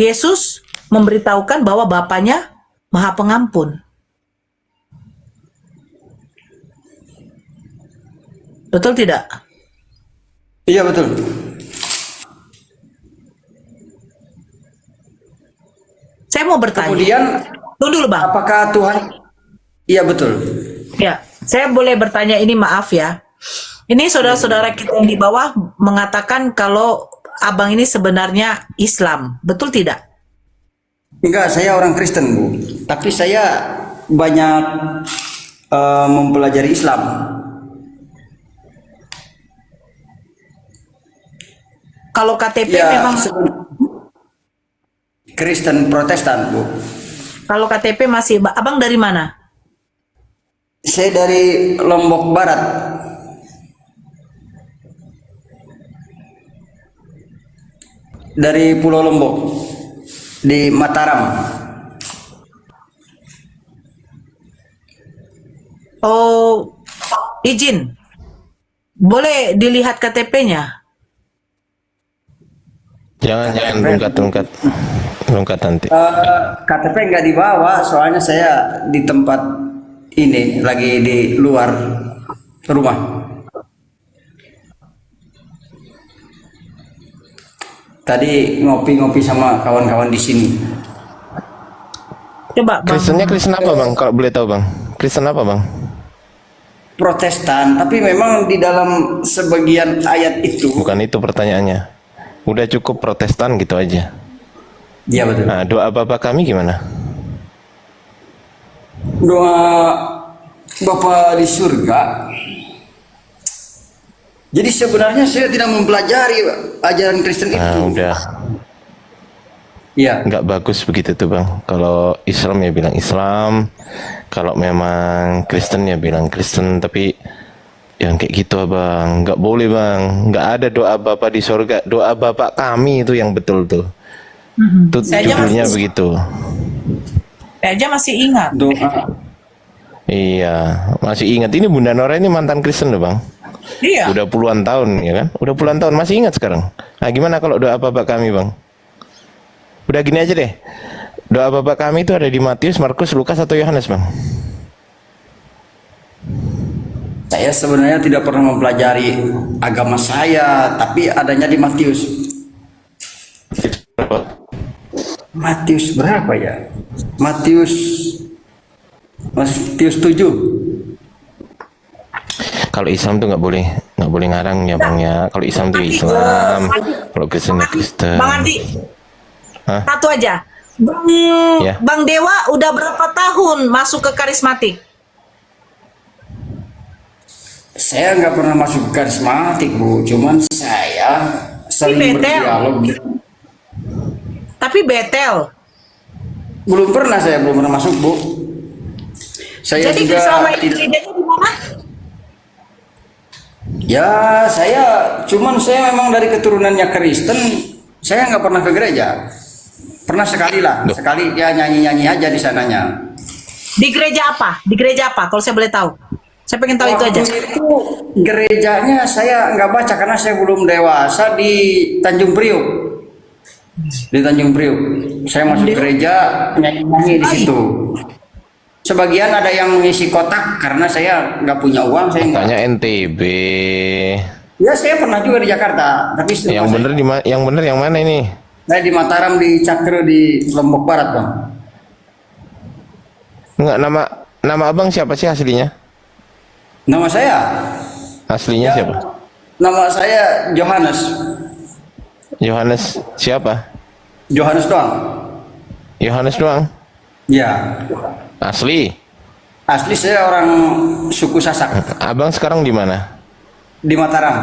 S2: Yesus memberitahukan bahwa Bapanya Maha Pengampun. Betul tidak?
S7: Iya betul.
S2: Saya mau bertanya.
S7: Kemudian,
S2: tunggu dulu Bang.
S7: apakah Tuhan? Iya betul.
S2: Ya, saya boleh bertanya ini, maaf ya. Ini saudara-saudara kita yang di bawah mengatakan kalau Abang ini sebenarnya Islam. Betul tidak?
S7: Enggak, saya orang Kristen, Bu. Tapi saya banyak mempelajari Islam.
S2: Kalau KTP
S7: Ya,
S2: memang
S7: Kristen Protestan, Bu.
S2: kalau KTP masih Abang dari mana?
S7: Saya dari Lombok Barat. Dari Pulau Lombok. Di Mataram.
S2: Oh, izin. Boleh dilihat KTP-nya?
S10: Jangan rungkat nanti.
S7: KTP nggak dibawa, soalnya saya di tempat ini lagi di luar rumah. Tadi ngopi-ngopi sama kawan-kawan di sini.
S2: Coba Bang.
S10: Kristennya Kristen apa Bang? Kalau boleh tahu Bang. Kristen apa Bang?
S7: Protestan, tapi memang di dalam sebagian ayat itu.
S10: Bukan itu pertanyaannya. Udah cukup Protestan gitu aja.
S7: Iya betul.
S10: Nah, doa Bapa kami gimana?
S7: Doa Bapa di surga. Jadi sebenarnya saya tidak mempelajari ajaran Kristen itu.
S10: Nah, udah.
S7: Iya.
S10: Nggak bagus begitu tuh Bang. Kalau Islam ya bilang Islam. Kalau memang Kristen ya bilang Kristen. Tapi yang kayak gitu Abang, nggak boleh Bang. Nggak ada doa Bapa di surga. Doa Bapa kami itu yang betul tuh. Itu judulnya begitu.
S2: Saya aja masih ingat.
S7: Doa.
S10: Iya, masih ingat. Ini Bunda Nora ini mantan Kristen loh Bang.
S2: Iya.
S10: Udah puluhan tahun ya kan? Udah puluhan tahun masih ingat sekarang. Nah gimana kalau doa Bapak kami Bang? Udah gini aja deh. Doa Bapa kami itu ada di Matius, Markus, Lukas atau Yohanes, Bang?
S7: Saya sebenarnya tidak pernah mempelajari agama saya, tapi adanya di Matius. Matius berapa ya? Matius 7.
S10: Kalau Islam tuh nggak boleh ngarang ya, Bang ya. Kalau Islam tuh Islam, kalau Kristen ya Kristen.
S2: Bang Andi,
S10: Hah?
S2: satu aja.
S10: Ya.
S2: Bang Dewa udah berapa tahun masuk ke karismatik?
S7: Saya nggak pernah masuk ke karismatik, Bu. Cuman saya sering
S2: Betel.
S7: berdialog.
S2: Tapi Betel.
S7: Belum pernah masuk, Bu. Saya
S2: Jadi
S7: juga
S2: selama ini gerejanya di mana?
S7: ya saya memang dari keturunannya Kristen. Saya nggak pernah ke gereja. Pernah sekali lah, sekali ya nyanyi-nyanyi aja di sananya.
S2: Di gereja apa? Di gereja apa? Kalau saya boleh tahu. Saya pengen tahu itu aja.
S7: Itu gerejanya saya nggak baca karena saya belum dewasa di Tanjung Priok. Di Tanjung Priok. Saya masuk gereja nyanyi-nyanyi di situ. Sebagian ada yang mengisi kotak karena saya nggak punya uang. Saya nggak.
S10: Tanya NTB.
S7: Ya saya pernah juga di Jakarta, tapi
S10: Yang bener yang mana ini?
S7: saya di Mataram, di Cakre, di Lombok Barat, Bang.
S10: Enggak, nama abang siapa sih aslinya?
S7: Nama saya?
S10: Aslinya siapa?
S7: Nama saya Johannes.
S10: Yohanes siapa?
S7: Johannes doang.
S10: Yohanes doang.
S7: Ya.
S10: Asli.
S7: Asli saya orang suku Sasak.
S10: Abang sekarang di mana?
S7: Di Mataram.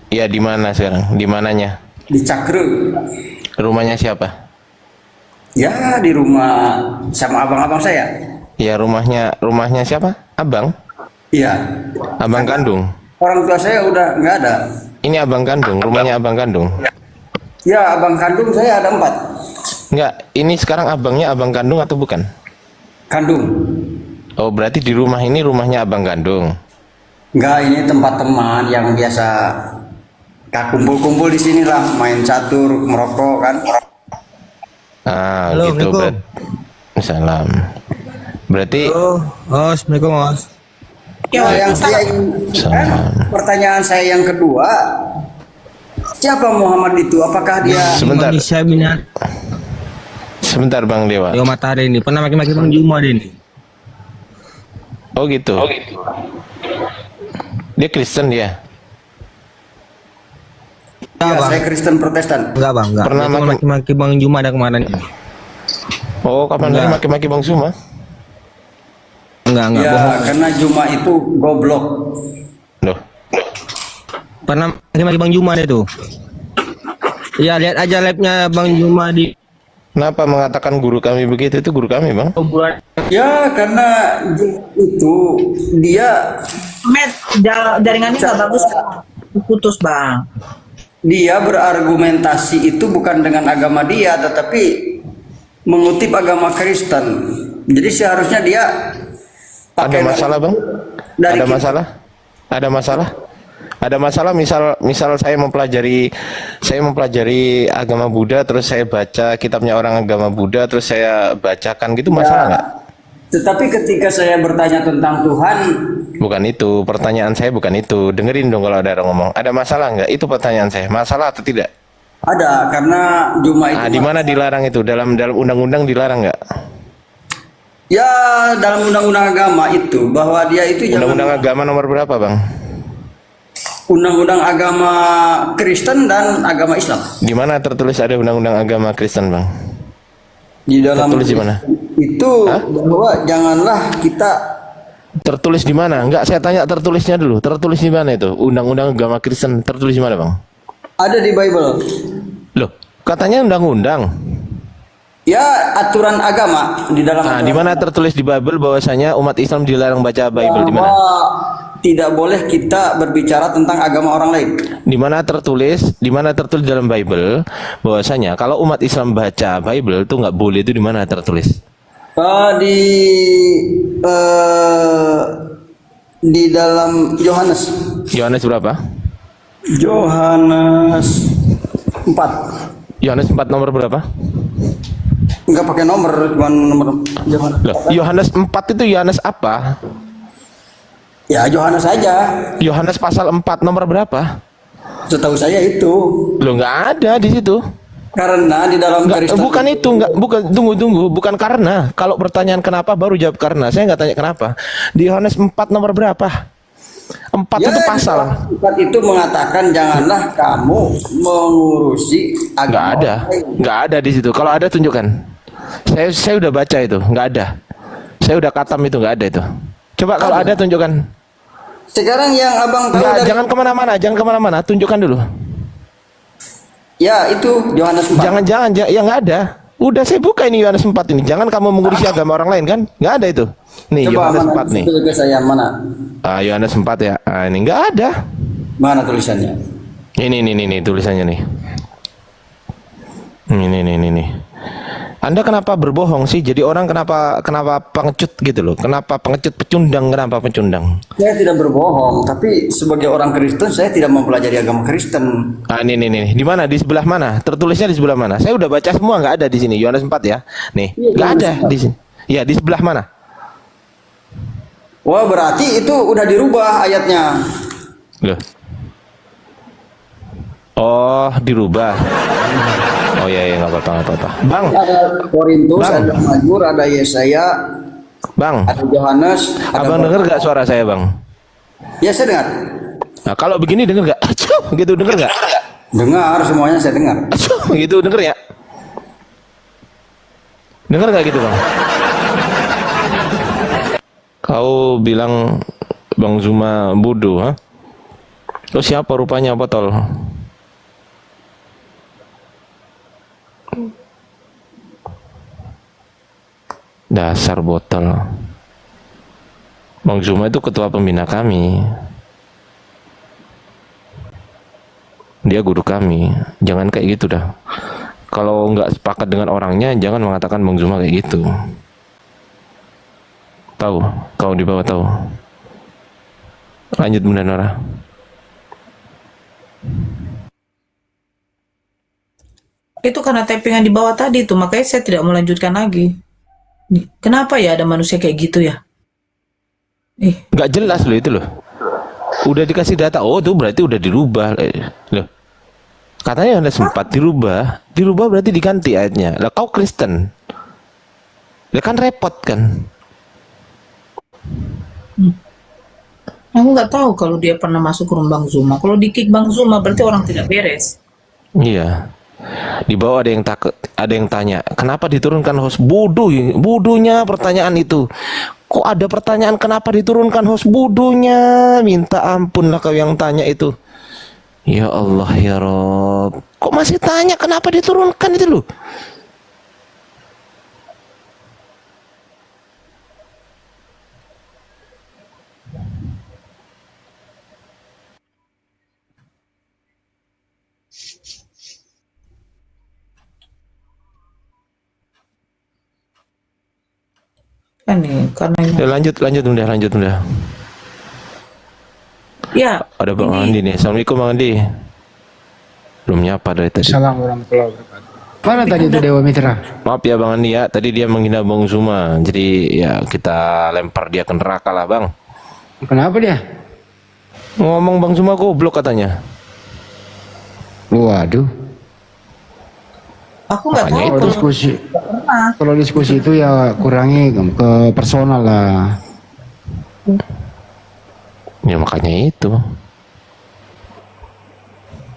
S10: Ya di mana sekarang? Di mananya?
S7: Di Cakre.
S10: Rumahnya siapa?
S7: Ya di rumah sama abang-abang saya.
S10: Ya rumahnya siapa? Abang?
S7: Iya.
S10: Abang kandung.
S7: Orang tua saya udah nggak ada.
S10: Ini abang kandung, rumahnya abang kandung.
S7: Ya abang kandung saya ada 4.
S10: Enggak, ini sekarang abangnya abang kandung atau bukan?
S7: Kandung.
S10: Oh berarti di rumah ini rumahnya abang kandung.
S7: Enggak, ini tempat teman yang biasa kumpul-kumpul di sini lah, main catur, merokok kan.
S10: Ah
S11: Halo,
S10: gitu.
S11: Assalamualaikum.
S10: Salam. Berarti
S11: Assalamualaikum Mas.
S7: Nah, yang saya kan, pertanyaan saya yang kedua, siapa Muhammad itu? Apakah dia
S10: sebentar.
S11: Indonesia minat
S10: Sebentar Bang Dewa.
S11: Yo Matahari ini pernah maki-maki Bang Juma ini.
S10: Oh gitu. Dia Kristen dia.
S7: Ya, saya Kristen Protestan.
S11: Enggak Bang, enggak.
S10: Pernah
S11: Dia cuma maki-maki Bang Juma ada kemarin.
S10: Oh kapan
S11: Enggak.
S10: tadi maki-maki Bang Suma?
S11: Enggak
S7: Ya,
S11: bohong.
S7: karena Juma itu goblok.
S10: Loh.
S11: Pernah maki-maki Bang Juma itu. Ya lihat aja live-nya Bang Juma di
S10: Kenapa mengatakan guru kami begitu? Itu guru kami Bang.
S11: bulan.
S7: Ya, karena Juma itu dia
S2: Jaringannya nggak bagus. Putus, Bang.
S7: dia berargumentasi itu bukan dengan agama dia, tetapi mengutip agama Kristen. Jadi seharusnya dia
S10: Ada masalah Bang?
S7: dari
S10: Ada
S7: kita.
S10: masalah? Ada masalah? Ada masalah misal saya mempelajari agama Buddha, terus saya baca kitabnya orang agama Buddha, terus saya bacakan gitu, masalah nggak?
S7: Tetapi ketika saya bertanya tentang Tuhan,
S10: Bukan itu, pertanyaan saya bukan itu. Dengerin dong kalau ada orang ngomong. Ada masalah nggak? Itu pertanyaan saya. Masalah atau tidak?
S7: ada, karena Juma itu
S10: Nah, di mana dilarang itu? Dalam undang-undang dilarang nggak?
S7: ya dalam undang-undang agama itu bahwa dia itu
S10: Undang-undang agama nomor berapa Bang?
S7: undang-undang agama Kristen dan agama Islam.
S10: Di mana tertulis ada undang-undang agama Kristen Bang?
S7: Di dalam
S10: Tertulis di mana?
S7: itu bahwa janganlah kita
S10: Tertulis di mana? Enggak, saya tanya tertulisnya dulu. Tertulis di mana itu? Undang-undang agama Kristen tertulis di mana Bang?
S7: ada di Bible.
S10: Loh, katanya undang-undang.
S7: Ya aturan agama di dalam.
S10: Nah, di mana tertulis di Bible bahwasanya umat Islam dilarang baca Bible di mana?
S7: Bahwa tidak boleh kita berbicara tentang agama orang lain.
S10: Di mana tertulis dalam Bible bahwasanya kalau umat Islam baca Bible itu nggak boleh, itu di mana tertulis?
S7: Di dalam Yohanes.
S10: Yohanes berapa?
S7: Yohanes 4.
S10: Yohanes 4 nomor berapa?
S7: Enggak pakai nomor, cuma nomor Yohanes.
S10: Loh, Yohanes 4 itu Yohanes apa?
S7: Ya Yohanes saja.
S10: Yohanes pasal 4 nomor berapa?
S7: Setahu saya itu.
S10: Loh, nggak ada di situ.
S7: Karena di dalam
S10: Nggak,
S7: Kristen
S10: bukan itu, nggak, bukan, tunggu, bukan karena. Kalau pertanyaan kenapa baru jawab karena. Saya nggak tanya kenapa. Di Yohanes 4 nomor berapa? 4
S7: ya,
S10: itu pasal.
S7: 4 itu mengatakan janganlah kamu mengurusi agama.
S10: Nggak ada di situ. Kalau ada tunjukkan. Saya udah baca itu, nggak ada. Saya udah katam itu, nggak ada itu. Coba kalau ada tunjukkan.
S7: Sekarang yang abang tahu
S10: Nggak,
S7: dari...
S10: jangan kemana-mana, tunjukkan dulu.
S7: Ya itu Yohanes 4.
S10: Jangan, ya nggak ada. Udah saya buka ini Yohanes 4 ini. Jangan kamu mengurusi agama orang lain kan? Nggak ada itu. Nih
S7: Coba
S10: Yohanes
S7: mana,
S10: 4 nih.
S7: ke saya mana?
S10: Yohanes 4 ya. Ini nggak ada.
S7: Mana tulisannya?
S10: Ini tulisannya nih. Ini. Anda kenapa berbohong sih? Jadi orang kenapa pengecut gitu loh? Kenapa pengecut, pecundang? Kenapa pecundang?
S7: Saya tidak berbohong, tapi sebagai orang Kristen saya tidak mempelajari agama Kristen.
S10: Ini. Di mana? Di sebelah mana? Tertulisnya di sebelah mana? Saya udah baca semua, nggak ada di sini. Yohanes 4 ya. Nih, nggak ada di sini. Ya, di sebelah mana?
S7: Wah, berarti itu udah dirubah ayatnya.
S10: Loh. Oh, dirubah. Oh iya, nggak apa-apa. Bang.
S7: Ada Korintus,
S10: Bang.
S7: ada Mazmur, ada Yesaya,
S10: Bang.
S7: ada Yohanes.
S10: Abang dengar nggak suara saya, Bang?
S7: Ya, saya dengar.
S10: Nah, kalau begini dengar nggak? Gitu dengar nggak?
S7: Dengar, semuanya saya dengar.
S10: Gitu dengar ya? Dengar nggak gitu, Bang? Kau bilang Bang Zuma bodoh, ha? Lo siapa rupanya, botol? Dasar botol. Bang Zuma itu ketua pembina kami. Dia guru kami. Jangan kayak gitu dah. Kalau nggak sepakat dengan orangnya, jangan mengatakan Bang Zuma kayak gitu. Tahu? Kau di bawah tahu. Lanjut Bunda Nora.
S2: Itu karena tappingan di bawah tadi tuh, makanya saya tidak melanjutkan lagi. Kenapa ya ada manusia kayak gitu ya?
S10: Nggak jelas loh itu loh. Udah dikasih data, oh tuh berarti udah dirubah. Loh. Katanya ada sempat dirubah berarti diganti ayatnya. Lah kau Kristen. Ya kan repot kan.
S2: Aku nggak tahu kalau dia pernah masuk ke room Bang Zuma. Kalau di kick Bang Zuma berarti orang tidak beres.
S10: Iya. Di bawah ada yang takut, ada yang tanya, kenapa diturunkan host bodoh? Bodohnya pertanyaan itu. Kok ada pertanyaan kenapa diturunkan host bodohnya? Minta ampun lah kau yang tanya itu. Ya Allah ya Rob. Kok masih tanya kenapa diturunkan itu loh?
S2: Kan nih, karena
S10: Ya, lanjut udah.
S2: ya
S10: Ada Bang Andi nih. Assalamualaikum Bang Andi. Belum nyapa dari tadi.
S6: Assalamualaikum warahmatullahi wabarakatuh. Mana tadi itu Dewa Mitra?
S10: Maaf ya Bang Andi ya, tadi dia menghina Bang Zuma. Jadi ya kita lempar dia ke neraka lah Bang.
S6: Kenapa dia?
S10: Ngomong Bang Zuma goblok katanya.
S6: Waduh.
S2: aku nggak tahu
S6: Kalau diskusi, kalau diskusi itu ya kurangi ke personal lah.
S10: Ya makanya itu.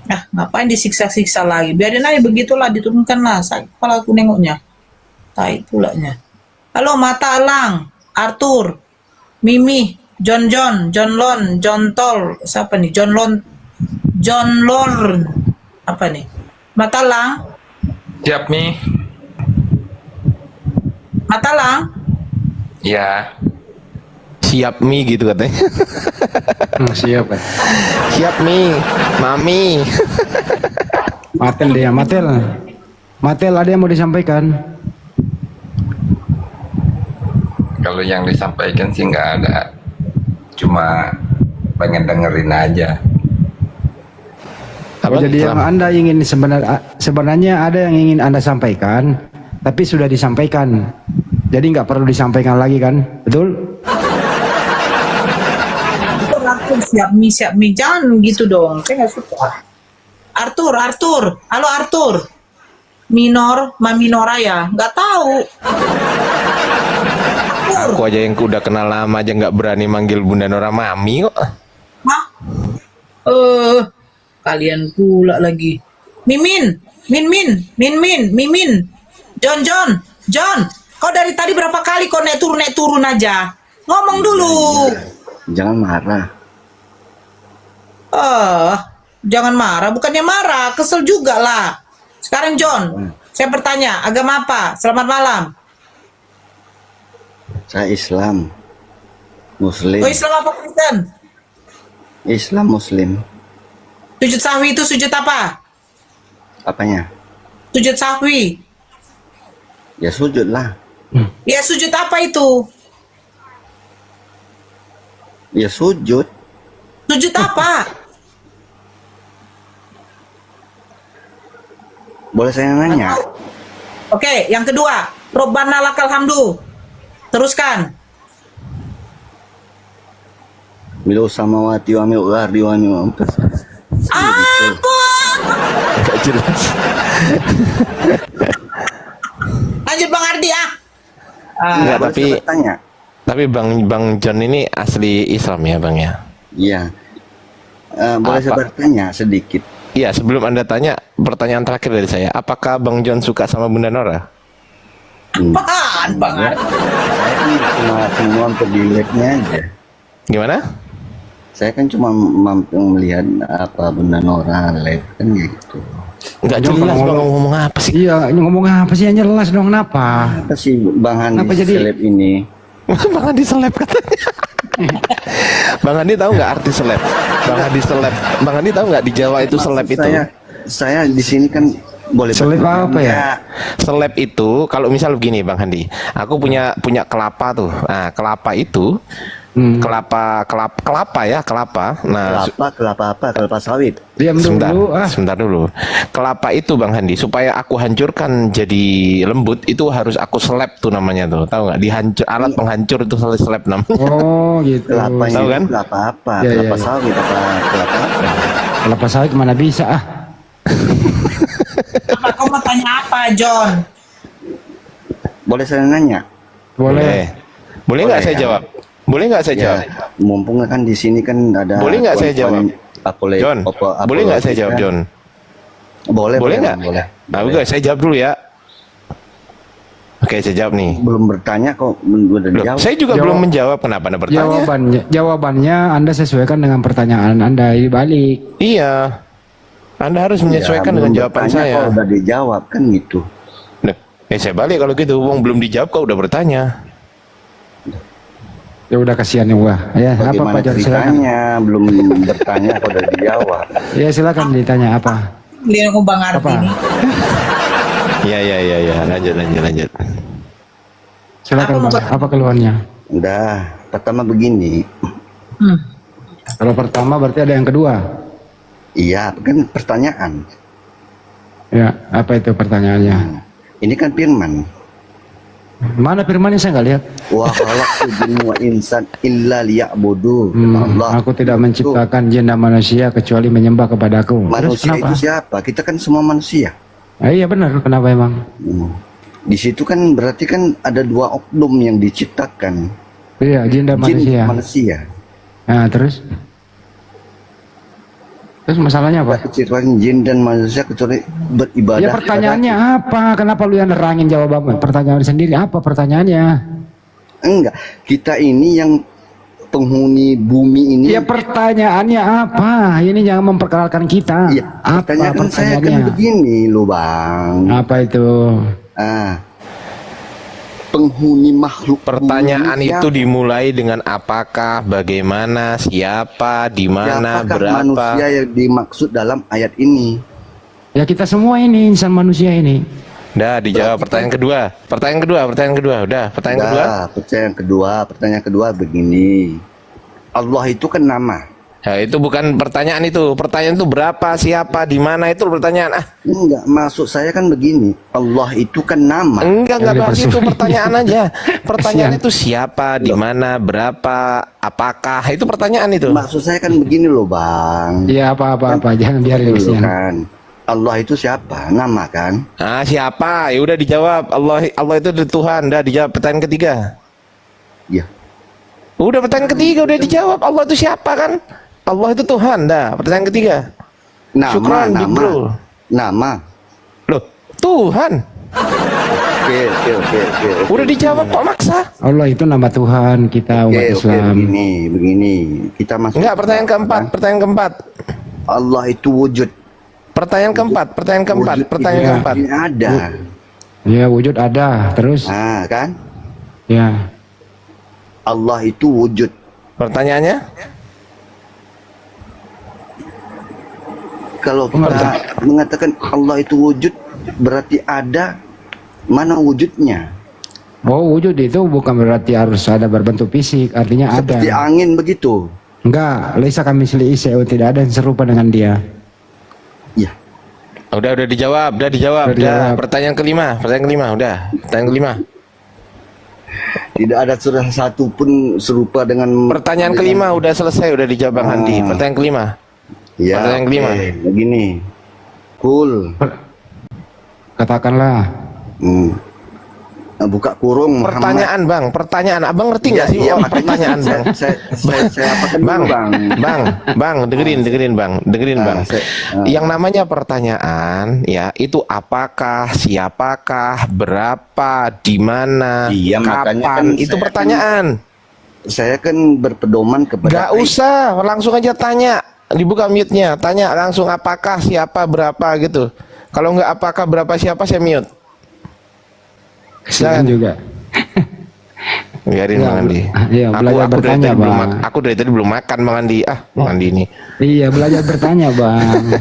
S2: Nah, ngapain disiksa-siksa lagi? Biarin aja begitulah, diturunkan lah. Sakit kepala aku nengoknya. Tai pulanya. Halo Mata Elang, Arthur, Mimi, John Lon, John Tol, siapa nih? John Lon, apa nih? Mata Elang,
S1: Siap nih.
S2: Mata Elang,
S1: Ya.
S10: Siap Mi gitu katanya.
S6: Siap kan?
S10: Siap Mi, Mami.
S6: Matel dia, Matel ada yang mau disampaikan?
S1: Kalau yang disampaikan sih nggak ada. Cuma pengen dengerin aja.
S10: Apa?
S6: Jadi yang Anda ingin sebenarnya ada yang ingin Anda sampaikan, tapi sudah disampaikan. Jadi nggak perlu disampaikan lagi kan, betul?
S2: Siap mi, jangan gitu dong. Saya nggak suka. Arthur, halo Arthur. Minor, ma minora ya, nggak tahu.
S10: Aku aja yang udah kenal lama aja nggak berani manggil Bunda Nora mami kok.
S2: Hah? Kalian pula lagi. Mimin. John. Kau dari tadi berapa kali kau naik turun aja? Ngomong dulu.
S7: Jangan marah.
S2: Jangan marah. Bukannya marah, kesel juga lah. Sekarang John, saya bertanya, agama apa? Selamat malam.
S7: Saya Islam. Muslim.
S2: Oh, Islam apa Kristen?
S7: Islam Muslim.
S2: Sujud sahwi itu sujud apa?
S7: Apanya?
S2: Sujud sahwi.
S7: Ya sujud lah.
S2: Ya sujud apa itu?
S7: Ya sujud.
S2: Sujud apa?
S7: Boleh saya nanya?
S2: Oke, yang kedua, Robbana lakal hamdu. Teruskan.
S7: Mil samawati wa mil ardi wa mil
S2: Apa?
S10: Gak jelas.
S2: Lanjut Bang Ardi ah.
S10: Enggak,
S7: boleh saya bertanya?
S10: tapi Bang John ini asli Islam ya Bang ya?
S7: Iya. Boleh saya bertanya sedikit?
S10: Iya, sebelum Anda tanya, pertanyaan terakhir dari saya, apakah Bang John suka sama Bunda Nora?
S2: Apaan Bang Ardi?
S7: Saya kan cuma untuk di live-nya aja.
S10: Gimana?
S7: Saya kan cuma mampu melihat apa Bunda Nora live kan gitu.
S10: Enggak jelas Bang ngomong apa sih?
S6: Iya, ini ngomong apa sih? Yang jelas dong, kenapa?
S7: Apa sih Bang Handi
S6: Apa jadi-
S7: seleb ini?
S10: Bang Andi seleb katanya. Bang Andi tahu nggak arti seleb? Bang Andi tahu nggak di Jawa itu seleb itu?
S7: Saya di sini kan boleh
S6: Seleb apa ya?
S10: Seleb itu kalau misal begini Bang Handi, aku punya kelapa tuh. Nah, kelapa itu kelapa. Nah,
S7: Kelapa apa? Kelapa sawit.
S6: Diam dulu.
S10: sebentar dulu. Kelapa itu Bang Handi, supaya aku hancurkan jadi lembut itu harus aku seleb tuh namanya tuh. Tahu nggak? Dihancur, alat penghancur itu seleb namanya.
S6: Oh gitu.
S7: Kelapanya
S10: Tahu
S7: itu
S10: kan?
S7: kelapa apa?
S6: Ya,
S7: Kelapa
S6: ya.
S7: sawit apa? Kelapa apa?
S6: Kelapa sawit mana bisa ah?
S2: Apa kau mau tanya apa John?
S7: Boleh saya nanya?
S6: Boleh.
S10: Boleh nggak saya
S7: ya.
S10: jawab? Boleh nggak saya jawab?
S7: Mumpung kan di sini kan ada.
S10: Boleh nggak saya jawab? John, boleh nggak saya jawab John?
S7: Boleh
S10: nggak?
S7: Boleh.
S10: Nah, oke, saya jawab dulu ya. Oke, saya jawab nih.
S7: Belum bertanya kok udah
S10: Loh,
S7: dijawab.
S10: saya juga belum menjawab. Kenapa Anda bertanya?
S6: Jawabannya Anda sesuaikan dengan pertanyaan Anda balik.
S10: Iya. Anda harus menyesuaikan dengan jawaban saya.
S7: Kok udah dijawab kan gitu.
S10: Loh, saya balik kalau gitu. Wong belum dijawab kok udah bertanya.
S6: Ya udah kasihan ya gua. Ya, apa
S7: Bagaimana
S6: Pak John silakan.
S7: ceritanya? Belum bertanya kok udah dijawab.
S6: Ya silakan ditanya apa?
S2: Lihat Bang Ardi
S6: Apa?
S2: ini.
S10: Iya. Lanjut.
S6: Silakan
S2: Apa
S6: Bang. Apa keluhannya?
S7: Udah, pertama begini.
S6: Kalau pertama berarti ada yang kedua.
S7: Iya, kan pertanyaan.
S6: Ya, apa itu pertanyaannya?
S7: Ini kan firman.
S6: Mana firmannya saya nggak lihat.
S7: Wa khalaqtu jinna wa insan illa liya'budu. Allah.
S6: Aku tidak menciptakan jin dan manusia kecuali menyembah kepadaku. Terus
S7: Manusia
S6: kenapa?
S7: itu siapa? Kita kan semua manusia.
S6: Iya benar. Kenapa emang?
S7: Di situ kan berarti kan ada dua oknum yang diciptakan.
S6: Iya, jin dan
S7: Jin
S6: manusia.
S7: manusia.
S6: Nah, terus masalahnya apa?
S7: Diciptakan jin dan manusia kecuali beribadah.
S6: Ya pertanyaannya apa? Kenapa lu yang nerangin jawabannya? Pertanyaan sendiri apa pertanyaannya?
S7: Enggak, kita ini yang penghuni bumi ini.
S6: Ya pertanyaannya apa? Ini jangan memperkenalkan kita.
S7: Iya,
S6: Apa
S7: pertanyaan saya kan
S6: pertanyaannya?
S7: begini loh Bang.
S6: Apa itu?
S7: Penghuni makhluk
S10: Pertanyaan
S7: bumi
S10: itu
S7: siapa?
S10: dimulai dengan apakah, bagaimana, siapa, di mana,
S7: Siapakah
S10: berapa.
S7: manusia yang dimaksud dalam ayat ini?
S6: Ya kita semua ini insan manusia ini.
S10: Udah dijawab pertanyaan kedua. Pertanyaan kedua. Udah, pertanyaan kedua.
S7: Pertanyaan kedua begini. Allah itu kan nama.
S10: Ya, itu bukan pertanyaan itu. Pertanyaan itu berapa, siapa, di mana itu pertanyaan.
S7: Enggak, maksud saya kan begini. Allah itu kan nama.
S10: Enggak bahas itu, pertanyaan aja. Pertanyaan itu siapa, di mana, berapa, apakah, itu pertanyaan itu.
S7: Maksud saya kan begini loh, Bang.
S6: Iya, apa-apa, jangan biarin kesian.
S7: Kan. Allah itu siapa? Nama kan?
S10: Siapa? Ya udah dijawab. Allah itu Tuhan. Udah dijawab. Pertanyaan ketiga.
S7: Iya.
S10: Udah pertanyaan ketiga udah dijawab. Allah itu siapa kan? Allah itu Tuhan. Dah. Pertanyaan ketiga. Syukran, Bro.
S7: Nama.
S10: Loh, Tuhan.
S7: Oke.
S10: Udah dijawab kok maksa.
S6: Allah itu nama Tuhan kita umat Islam.
S7: Begini. Kita masuk.
S10: Enggak, pertanyaan keempat.
S7: Allah itu wujud.
S10: Pertanyaan keempat.
S7: Ada.
S6: Ya, wujud ada. Terus?
S7: Kan?
S6: Ya.
S7: Allah itu wujud.
S10: Pertanyaannya?
S7: Kalau kita mengatakan Allah itu wujud, berarti ada. Mana wujudnya?
S6: Oh, wujud itu bukan berarti harus ada berbentuk fisik, artinya
S7: Seperti
S6: ada.
S7: angin begitu.
S6: Enggak, laisa kamitslihi syai'un, tidak ada yang serupa dengan dia.
S7: Iya.
S10: Udah dijawab. Udah. Pertanyaan kelima. Udah. Pertanyaan kelima.
S7: Tidak ada satu pun serupa dengan.
S10: Pertanyaan kelima udah selesai, udah dijawab Bang Handi. Pertanyaan kelima.
S7: Ya,
S10: pertanyaan kelima.
S7: Begini. Cool.
S6: Katakanlah.
S7: Buka kurung.
S10: Pertanyaan Bang, pertanyaan. Abang ngerti nggak sih? Pertanyaan Bang.
S7: Saya apakan
S10: Bang, dengerin Bang. Yang namanya pertanyaan, ya itu apakah, siapakah, berapa, di mana, kapan, itu pertanyaan.
S7: Saya kan berpedoman kepada.
S10: Gak usah, langsung aja tanya. Dibuka mute-nya, tanya langsung apakah, siapa, berapa gitu. Kalau nggak apakah, berapa, siapa, saya mute.
S6: Kesian juga.
S10: Biarin Bang Andi.
S6: Iya, belajar bertanya, Bang.
S10: Aku dari tadi belum makan Bang Andi. Bang Andi ini.
S6: Iya, belajar bertanya, Bang.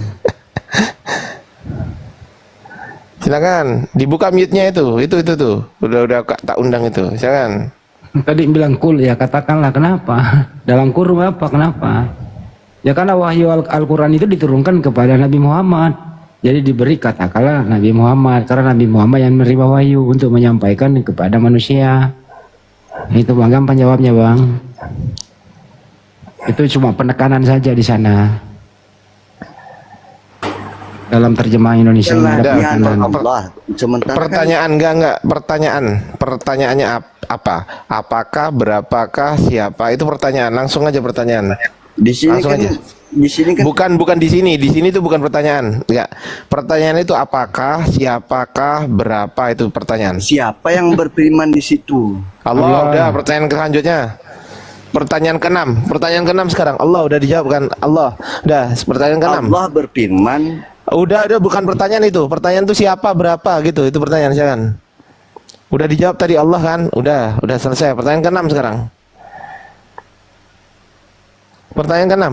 S10: Silakan, dibuka mute-nya itu tuh. Udah tak undang itu. Silakan.
S6: Tadi bilang kul, ya katakanlah kenapa? Dalam kurung apa? Kenapa? Ya karena wahyu Al-Quran itu diturunkan kepada Nabi Muhammad. Jadi diberi katakanlah Nabi Muhammad, karena Nabi Muhammad yang menerima wahyu untuk menyampaikan kepada manusia. Itu Bang, gampang jawabnya Bang. Itu cuma penekanan saja di sana. Dalam terjemahan Indonesia ada
S7: Allah.
S10: Pertanyaan enggak. Pertanyaannya apa? Apakah, berapakah, siapa? Itu pertanyaan. Langsung aja pertanyaan.
S7: Di sini
S10: langsung
S7: kan,
S10: aja.
S7: Di sini kan
S10: bukan di sini. Di sini itu bukan pertanyaan. Enggak. Pertanyaan itu apakah, siapakah, berapa, itu pertanyaan.
S7: Siapa yang berfirman di situ?
S10: Allah. Udah, pertanyaan selanjutnya. Pertanyaan ke-6 sekarang. Allah udah dijawab kan? Allah. Udah, pertanyaan ke-6.
S7: Allah berfirman.
S10: Udah bukan pertanyaan itu. Pertanyaan itu siapa, berapa gitu. Itu pertanyaan silakan. Udah dijawab tadi Allah kan? Udah selesai. Pertanyaan ke-6 sekarang. Pertanyaan ke-6.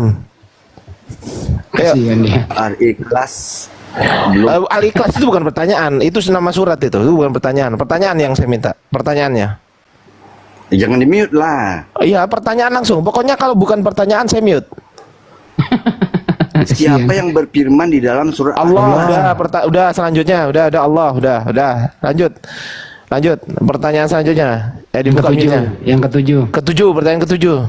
S7: Al-Ikhlas.
S10: Al-Ikhlas itu bukan pertanyaan. Itu nama surat itu. Itu bukan pertanyaan. Pertanyaan yang saya minta. Pertanyaannya.
S7: Jangan di-mute lah.
S10: Iya, pertanyaan langsung. Pokoknya kalau bukan pertanyaan saya mute.
S7: Siapa yang berfirman di dalam surat
S10: Allah? Udah selanjutnya. Udah Allah. Udah. Lanjut. Pertanyaan selanjutnya. Dibuka mute-nya.
S6: Yang ketujuh.
S10: Pertanyaan ketujuh.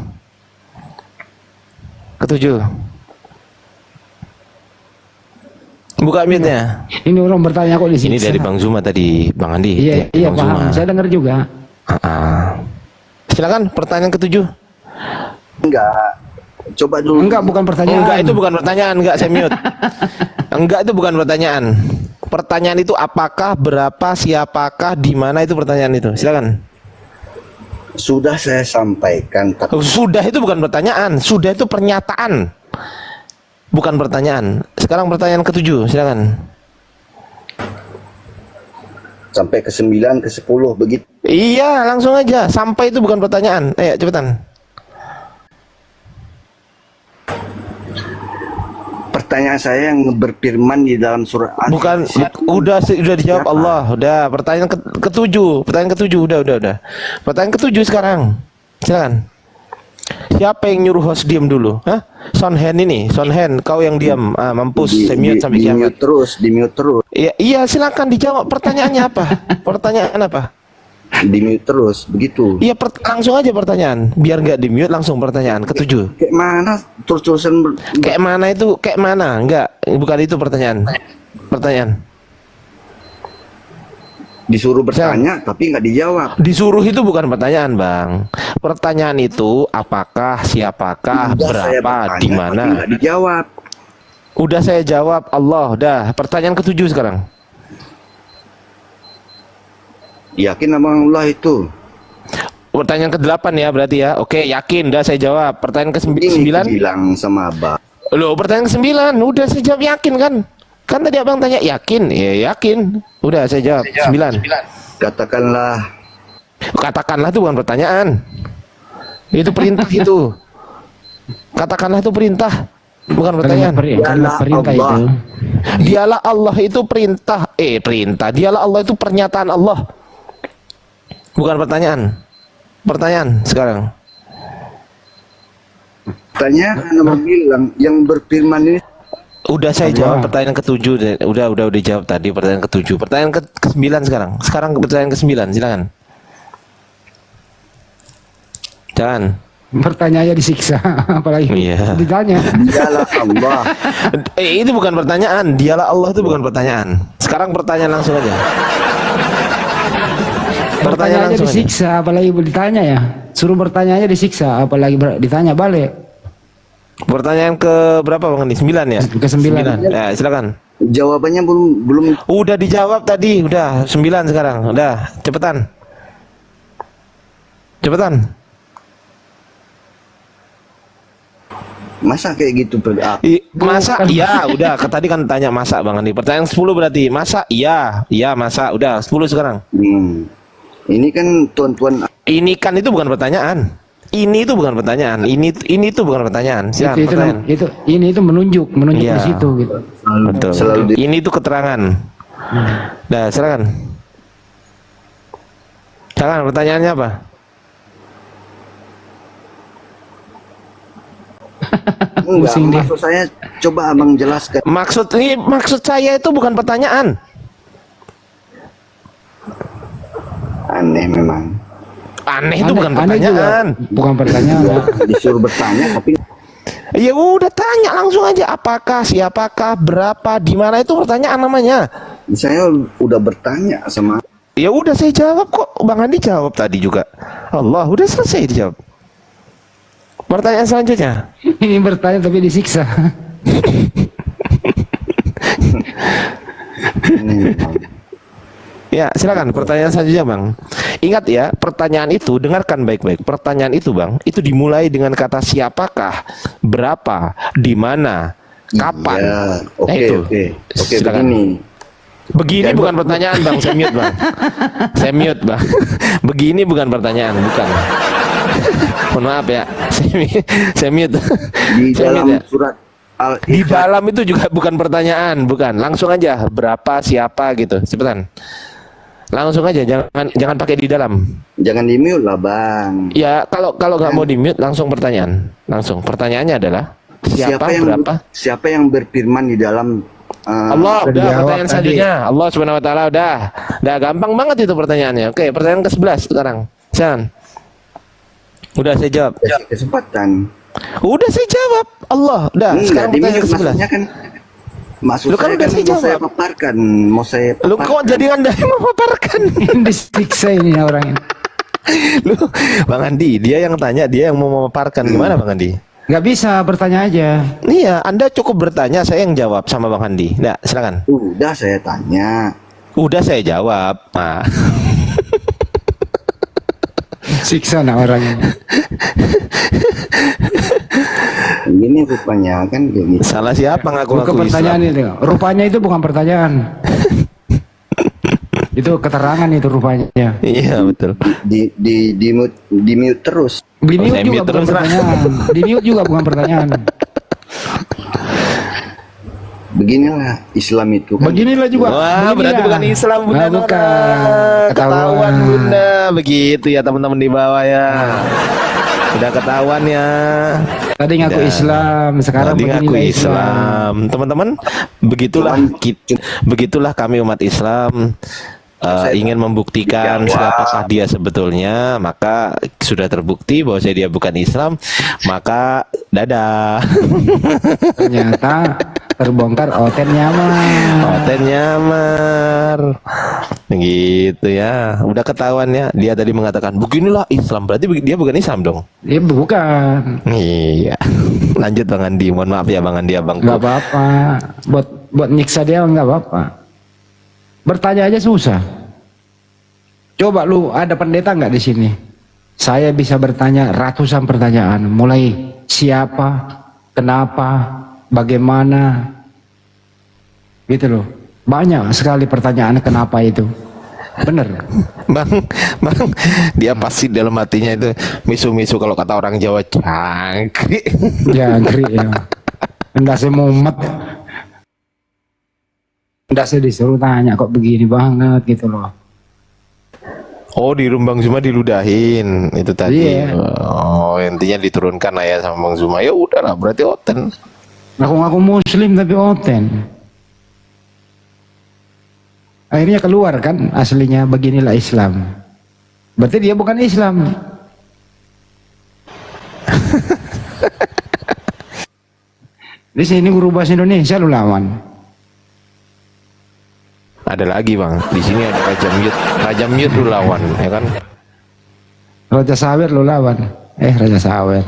S10: Buka mute-nya.
S6: Ini orang bertanya kok di sini.
S10: Ini dari Bang Zuma tadi, Bang Andi.
S6: Iya paham. Zuma. Saya dengar juga.
S10: Silakan pertanyaan ketujuh.
S7: Enggak. Coba dulu.
S6: Enggak, bukan pertanyaan.
S10: Enggak, itu bukan pertanyaan. Enggak, saya mute. Enggak, itu bukan pertanyaan. Pertanyaan itu apakah, berapa, siapakah, di mana, itu pertanyaan itu. Silakan.
S7: Sudah saya sampaikan.
S10: Sudah itu bukan pertanyaan. Sudah itu pernyataan. Bukan pertanyaan. Sekarang pertanyaan ketujuh. Silakan.
S7: Sampai ke-9, ke-10 begitu.
S10: Iya, langsung aja. Sampai itu bukan pertanyaan. Ayo cepetan.
S7: Pertanyaan saya yang berfirman di dalam surat
S10: Bukan, udah dijawab Allah. Udah, pertanyaan ketujuh. Pertanyaan ketujuh, udah. Pertanyaan ketujuh sekarang. Silakan. Siapa yang nyuruh host diam dulu? Hah? Sonhen ini, Sonhen, kau yang diam. Mampus, saya mute sampai kiamat.
S7: Di mute terus.
S10: Iya, iya, silakan dijawab. Pertanyaannya apa? Pertanyaan apa?
S7: Di mute terus, begitu.
S10: Iya, langsung aja pertanyaan. Biar nggak di mute, langsung pertanyaan ketujuh.
S7: Kayak mana terus-terusan
S10: Kayak mana itu? Kayak mana? Enggak, bukan itu pertanyaan. Pertanyaan.
S7: disuruh bertanya tapi nggak dijawab.
S10: Disuruh itu bukan pertanyaan, Bang. Pertanyaan itu apakah, siapakah, berapa, di mana?
S7: Tapi nggak dijawab.
S10: Udah saya jawab, Allah. Dah, pertanyaan ketujuh sekarang.
S7: Yakin sama Allah itu?
S10: Pertanyaan ke-8 ya berarti ya. Oke, yakin. Udah saya jawab. Pertanyaan ke-9.
S7: Bilang sama Abang.
S10: Loh, pertanyaan ke-9. Udah saya jawab yakin kan? Kan tadi Abang tanya yakin. Ya yakin. Udah saya jawab. 9.
S7: Katakanlah.
S10: Katakanlah itu bukan pertanyaan. Itu perintah itu. Katakanlah itu perintah. Bukan pertanyaan.
S6: Perintah itu.
S10: Dialah Allah itu perintah. Perintah. Dialah Allah itu pernyataan Allah. Bukan pertanyaan. Pertanyaan sekarang.
S7: Tanya nama bilang yang berfirman ini.
S10: Udah saya jawab pertanyaan ke-7. Udah dijawab tadi pertanyaan ke-7. Pertanyaan ke-9 sekarang. Sekarang ke pertanyaan ke-9, silakan. Jangan.
S6: Pertanyaannya disiksa, apalagi ditanya.
S7: Dialah Allah.
S10: Itu bukan pertanyaan. Dialah Allah itu bukan pertanyaan. Sekarang pertanyaan langsung aja.
S6: Pertanyaannya disiksa, apalagi ditanya ya. Suruh bertanyanya disiksa, apalagi ditanya balik.
S10: Pertanyaan ke berapa Bang Andi? 9 ya?
S6: Ke-9.
S10: Ya, silakan.
S7: Jawabannya belum.
S10: Udah dijawab tadi, udah 9 sekarang. Udah, cepetan. Cepetan.
S7: Masa kayak gitu?
S10: Masa? Iya, udah. Tadi kan tanya masa Bang Andi. Pertanyaan 10 berarti. Masa? Iya. Iya, masa. Udah, 10 sekarang.
S7: Ini kan tuan-tuan.
S10: Ini kan itu bukan pertanyaan. Ini itu bukan pertanyaan. Ini itu bukan pertanyaan. Silakan pertanyaan.
S6: Ini itu menunjuk
S10: iya.
S6: Di situ gitu.
S10: Betul. Ini itu keterangan. Nah, silakan. Silakan pertanyaannya apa?
S7: Enggak, maksud saya coba Abang jelaskan.
S10: Maksud saya itu bukan pertanyaan.
S7: Aneh memang.
S10: Aneh itu bukan pertanyaan.
S6: Bukan pertanyaan.
S7: Disuruh bertanya tapi
S10: ya udah tanya langsung aja, apakah, siapakah, berapa, di mana, itu pertanyaan namanya.
S7: Saya udah bertanya sama.
S10: Ya udah saya jawab kok, Bang Andi jawab tadi juga. Allah, udah selesai dijawab. Pertanyaan selanjutnya.
S6: Ini bertanya tapi disiksa.
S10: Ya, silakan pertanyaan selanjutnya, Bang. Ingat ya, pertanyaan itu dengarkan baik-baik. Pertanyaan itu, Bang, itu dimulai dengan kata siapakah, berapa, di mana, kapan.
S7: Ya, oke,
S10: silakan. Begini bukan pertanyaan, Bang. Saya mute, Bang. Saya mute, Bang. Begini bukan pertanyaan, bukan. Mohon maaf ya. Saya mute.
S7: Di dalam surat
S10: di dalam itu juga bukan pertanyaan, bukan. Langsung aja berapa, siapa gitu. Cepetan. Langsung aja, jangan pakai di dalam.
S7: Jangan di mute lah, Bang.
S10: Ya, kalau nggak mau di mute, langsung pertanyaan. Langsung. Pertanyaannya adalah siapa berapa?
S7: Siapa yang berfirman di dalam
S10: Allah. Udah, pertanyaan selanjutnya. Allah Subhanahu wa taala, udah gampang banget itu pertanyaannya. Oke, pertanyaan ke-11 sekarang. Jangan. Udah saya jawab.
S7: Kesempatan.
S10: Udah saya jawab. Allah. Udah, sekarang pertanyaan ke-11.
S7: Kan maksud
S10: kan
S7: saya
S10: udah
S7: mau saya paparkan,
S10: Lu kok jadi Anda yang memaparkan?
S6: Disiksa ini orang ini.
S10: Lu, Bang Andi, dia yang tanya, dia yang mau memaparkan. Gimana Bang Andi?
S6: Nggak bisa, bertanya aja.
S10: Iya, Anda cukup bertanya, saya yang jawab sama Bang Andi. Nah, silakan.
S7: Udah saya tanya.
S10: Udah saya jawab. Nah.
S6: Siksa nah orang ini.
S7: Ini rupanya kan gini.
S10: Salah siapa ngaku
S6: pertanyaan itu. Rupanya itu bukan pertanyaan. Itu keterangan itu rupanya.
S10: Iya, betul.
S7: Di mute terus.
S6: Di mute juga bukan pertanyaan. Di mute juga bukan pertanyaan.
S7: Beginilah Islam itu kan.
S6: Beginilah juga.
S10: Wah, berarti bukan Islam, Bunda.
S6: Nah, bukan.
S10: Ketahuan, Bunda. Begitu ya teman-teman di bawah ya. Udah ketahuan ya.
S6: Tadi ngaku
S10: Udah.
S6: Islam, sekarang
S10: Tadi ngaku
S6: beginilah
S10: Islam. Teman-teman, begitulah kami umat Islam. Ingin membuktikan siapakah dia sebetulnya, maka sudah terbukti bahwa dia bukan Islam, maka dadah.
S6: Ternyata terbongkar Oten nyamar.
S10: Oten nyamar. Gitu ya. Udah ketahuan ya. Dia tadi mengatakan beginilah Islam, berarti dia bukan Islam dong.
S6: Dia bukan.
S10: Iya. Lanjut Bang Andi. Mohon maaf ya Bang Andi, abang.
S6: Nggak apa-apa. Buat nyiksa dia nggak apa-apa. Bertanya aja susah. Coba lu ada pendeta nggak di sini? Saya bisa bertanya ratusan pertanyaan, mulai siapa, kenapa, bagaimana, gitu loh. Banyak sekali pertanyaan kenapa itu. Bener.
S10: Bang, dia pasti dalam hatinya itu misu-misu, kalau kata orang Jawa, cangkrik.
S6: Jangkrik ya. Enggak saya mumet. Enggak saya disuruh tanya kok begini banget gitu loh.
S10: Oh, di room Bang Zuma diludahin itu tadi.
S6: Iya.
S10: Oh, intinya diturunkan lah ya sama Bang Zuma. Ya udahlah, berarti Oten.
S6: Ngaku-ngaku muslim tapi Oten. Akhirnya keluar kan aslinya beginilah Islam. Berarti dia bukan Islam. Di sini guru bahasa Indonesia lu lawan.
S10: Ada lagi Bang, di sini ada Raja Mute lu lawan, ya kan?
S6: Raja Sawer lu lawan. Raja Sawer.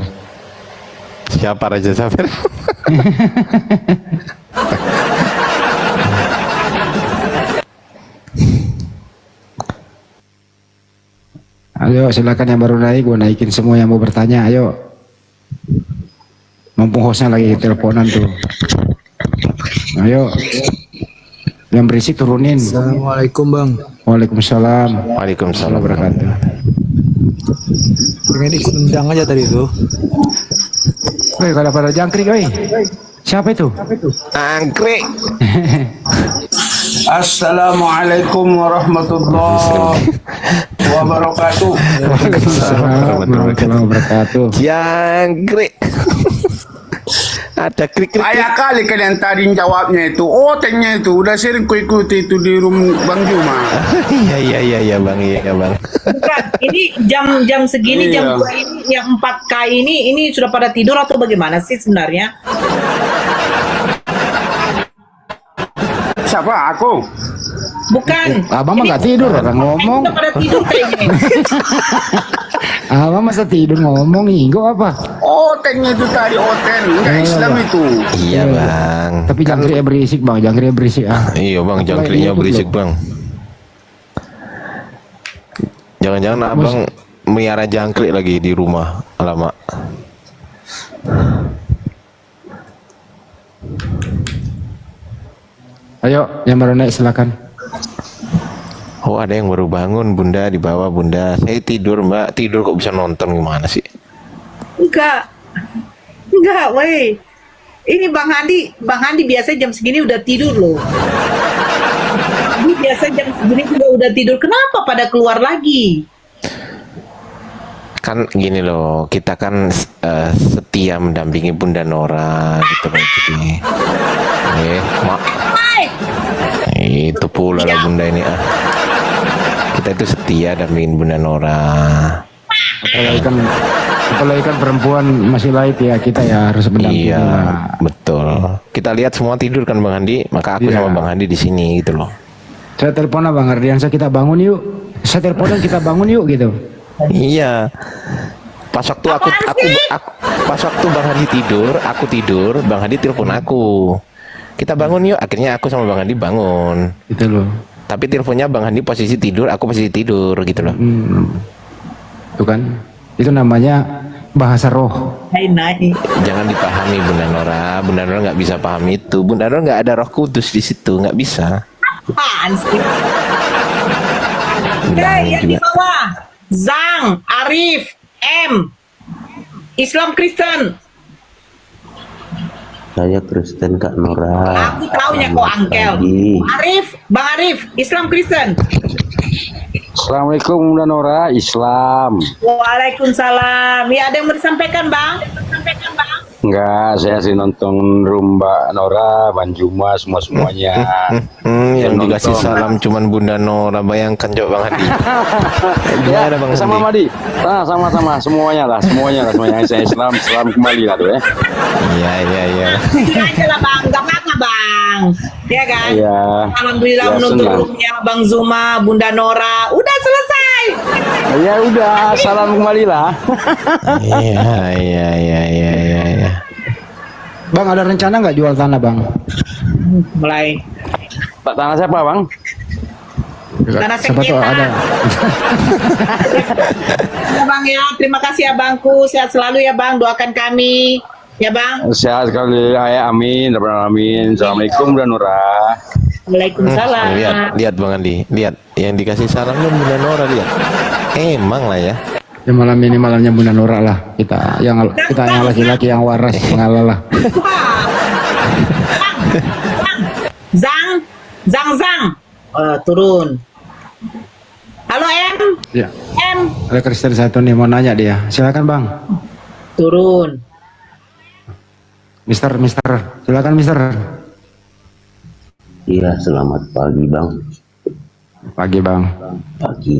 S10: Siapa Raja Sawer?
S6: Ayo silakan yang baru naik, gua naikin semua yang mau bertanya. Ayo. Mumpung hostnya lagi teleponan tuh. Ayo. Yang berisik turunin.
S12: Assalamualaikum Bang.
S6: Waalaikumsalam.
S10: Waalaikumsalam
S6: wabarakatuh.
S12: Pengen ikut undang aja tadi itu.
S6: Woi, kalau pada jangkrik, woi. Siapa itu?
S10: Jangkrik.
S13: Assalamualaikum warahmatullahi wabarakatuh.
S6: Waalaikumsalam wabarakatuh.
S10: Jangkrik. Ada krik-krik.
S13: Ayah kali kalian tadi jawabnya itu, Otennya itu udah sering ku ikuti itu di room Bang Juma.
S10: Iya Bang, iya Bang.
S2: Bukan, ini jam segini,
S13: Iya.
S2: jam 2 ini, yang 4K ini sudah pada tidur atau bagaimana sih sebenarnya?
S13: Siapa? Aku?
S2: Bukan.
S6: Abang mah nggak tidur, orang ngomong.
S2: Sudah pada tidur kayaknya.
S6: Abang masa tidur ngomong, Igo apa?
S13: Otennya itu tadi, Oten, enggak Islam itu.
S10: Iya Bang.
S6: Tapi jangkriknya berisik Bang, jangkriknya berisik ah.
S10: Iya Bang, jangkriknya berisik Bang. Jangan-jangan Abang melihara jangkrik lagi di rumah. Alamak.
S6: Ayo, yang baru naik silakan.
S10: Oh, ada yang baru bangun, Bunda, di bawah Bunda. Saya tidur Mbak, tidur kok bisa nonton, gimana sih?
S2: Enggak, woi. Ini Bang Handi biasa jam segini udah tidur loh. Ini biasa jam segini juga udah tidur. Kenapa pada keluar lagi?
S10: Kan gini loh, kita kan setia mendampingi Bunda Nora gitu loh. Jadi, mak. Itu pula lah Bunda ini ah. Kita itu setia dampingin Bunda Nora.
S6: Apalagi kan perempuan masih lain ya, kita ya harus mendampingi.
S10: Iya, betul. Kita lihat semua tidur kan Bang Handi, maka aku sama Bang Handi di sini gitu loh.
S6: Saya telepon Bang Ardiansa, kita bangun yuk. Saya teleponan kita bangun yuk gitu.
S10: Iya. Pas waktu pas waktu Bang Handi tidur, aku tidur, Bang Handi telepon aku. Kita bangun yuk, akhirnya aku sama Bang Handi bangun.
S6: Itu loh.
S10: Tapi teleponnya Bang Handi posisi tidur, aku posisi tidur gitu loh.
S6: Itu kan, itu namanya bahasa roh.
S2: Naik.
S10: Jangan dipahami Bunda Nora. Bunda Nora nggak bisa paham itu. Bunda Nora nggak ada Roh Kudus di situ, nggak bisa.
S2: Apaan sih?
S10: Bilangin
S2: Yang di
S10: juga.
S2: bawah, Zang, Arif, M, Islam Kristen.
S14: Saya Kristen Kak Nora.
S2: Aku taunya kok Angkel. Arif, Bang Arif, Islam Kristen.
S15: Assalamualaikum Bunda Nora, Islam.
S2: Waalaikumsalam. Ya, ada yang mau disampaikan, Bang?
S15: Enggak, saya sih nonton Rumba Nora, Bang Juma, semua-semuanya.
S10: Yang dikasih
S15: nonton.
S10: salam cuman Bunda Nora, bayangkan coba Bang Hadi. Gimana Bang
S15: Sama
S10: Hadi?
S15: Madi. Ah, sama-sama, semuanya lah. Semuanya. Saya Islam, Islam kembali lah tuh ya.
S10: Iya.
S2: Ini aja lah, Bang. Gak apa-apa, Bang. Ya kan?
S15: Iya.
S2: Alhamdulillah
S15: Ya,
S2: menonton
S15: senang.
S2: roomnya Bang Zuma, Bunda Nora. Udah selesai.
S15: Ya udah, salam kembali lah.
S10: Iya.
S6: Bang, ada rencana nggak jual tanah, Bang?
S2: Mulai.
S15: Pak tanah siapa, Bang?
S2: Tanah
S6: Siapa tuh
S2: sengketa.
S6: ada?
S2: Ya, Bang ya. Terima kasih ya, Bangku. Sehat selalu ya, Bang. Doakan kami. Ya, Bang.
S15: Sehat sekali, ya, amin. Amin. Assalamualaikum Bunda Nora.
S2: Waalaikumsalam.
S10: Lihat Bang Andi, lihat yang dikasih salam tuh Bunda Nora, lihat. Emang lah ya.
S6: Ya malam ini malamnya Bunda Nora lah. Kita yang laki-laki yang waras mengalah lah.
S2: Zang. Turun. Halo, M.
S6: Ya.
S2: M.
S6: Ada Kristen satu nih mau nanya dia. Silakan, Bang.
S2: Turun.
S6: Mister. Silakan, Mister.
S14: Iya, selamat pagi Bang.
S6: Pagi, Bang.
S14: Pagi.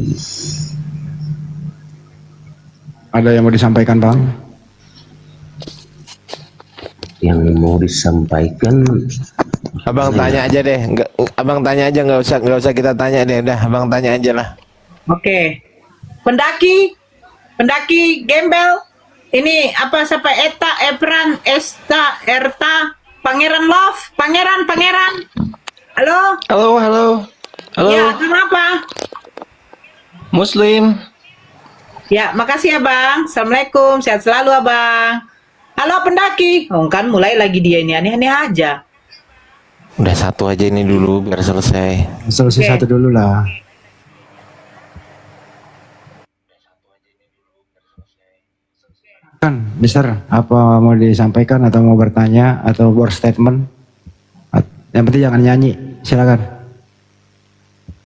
S6: Ada yang mau disampaikan, Bang?
S14: Yang mau disampaikan,
S10: Abang tanya aja deh, abang tanya aja, nggak usah kita tanya deh, udah abang tanya aja lah.
S2: Oke. Pendaki gembel. Ini apa siapa? Eta, Epran, Esta, Erta, Pangeran Love, Pangeran. Halo. Ya, kenapa?
S11: Muslim.
S2: Ya, makasih ya, Bang. Assalamualaikum. Sehat selalu, Abang. Halo pendaki. Kan mulai lagi dia ini aneh-aneh aja.
S10: Udah satu aja ini dulu biar selesai.
S6: Selesai
S2: Oke.
S6: satu dulu lah. Kan, Mister, apa mau disampaikan atau mau bertanya atau berstatement? Yang penting jangan nyanyi. Silakan.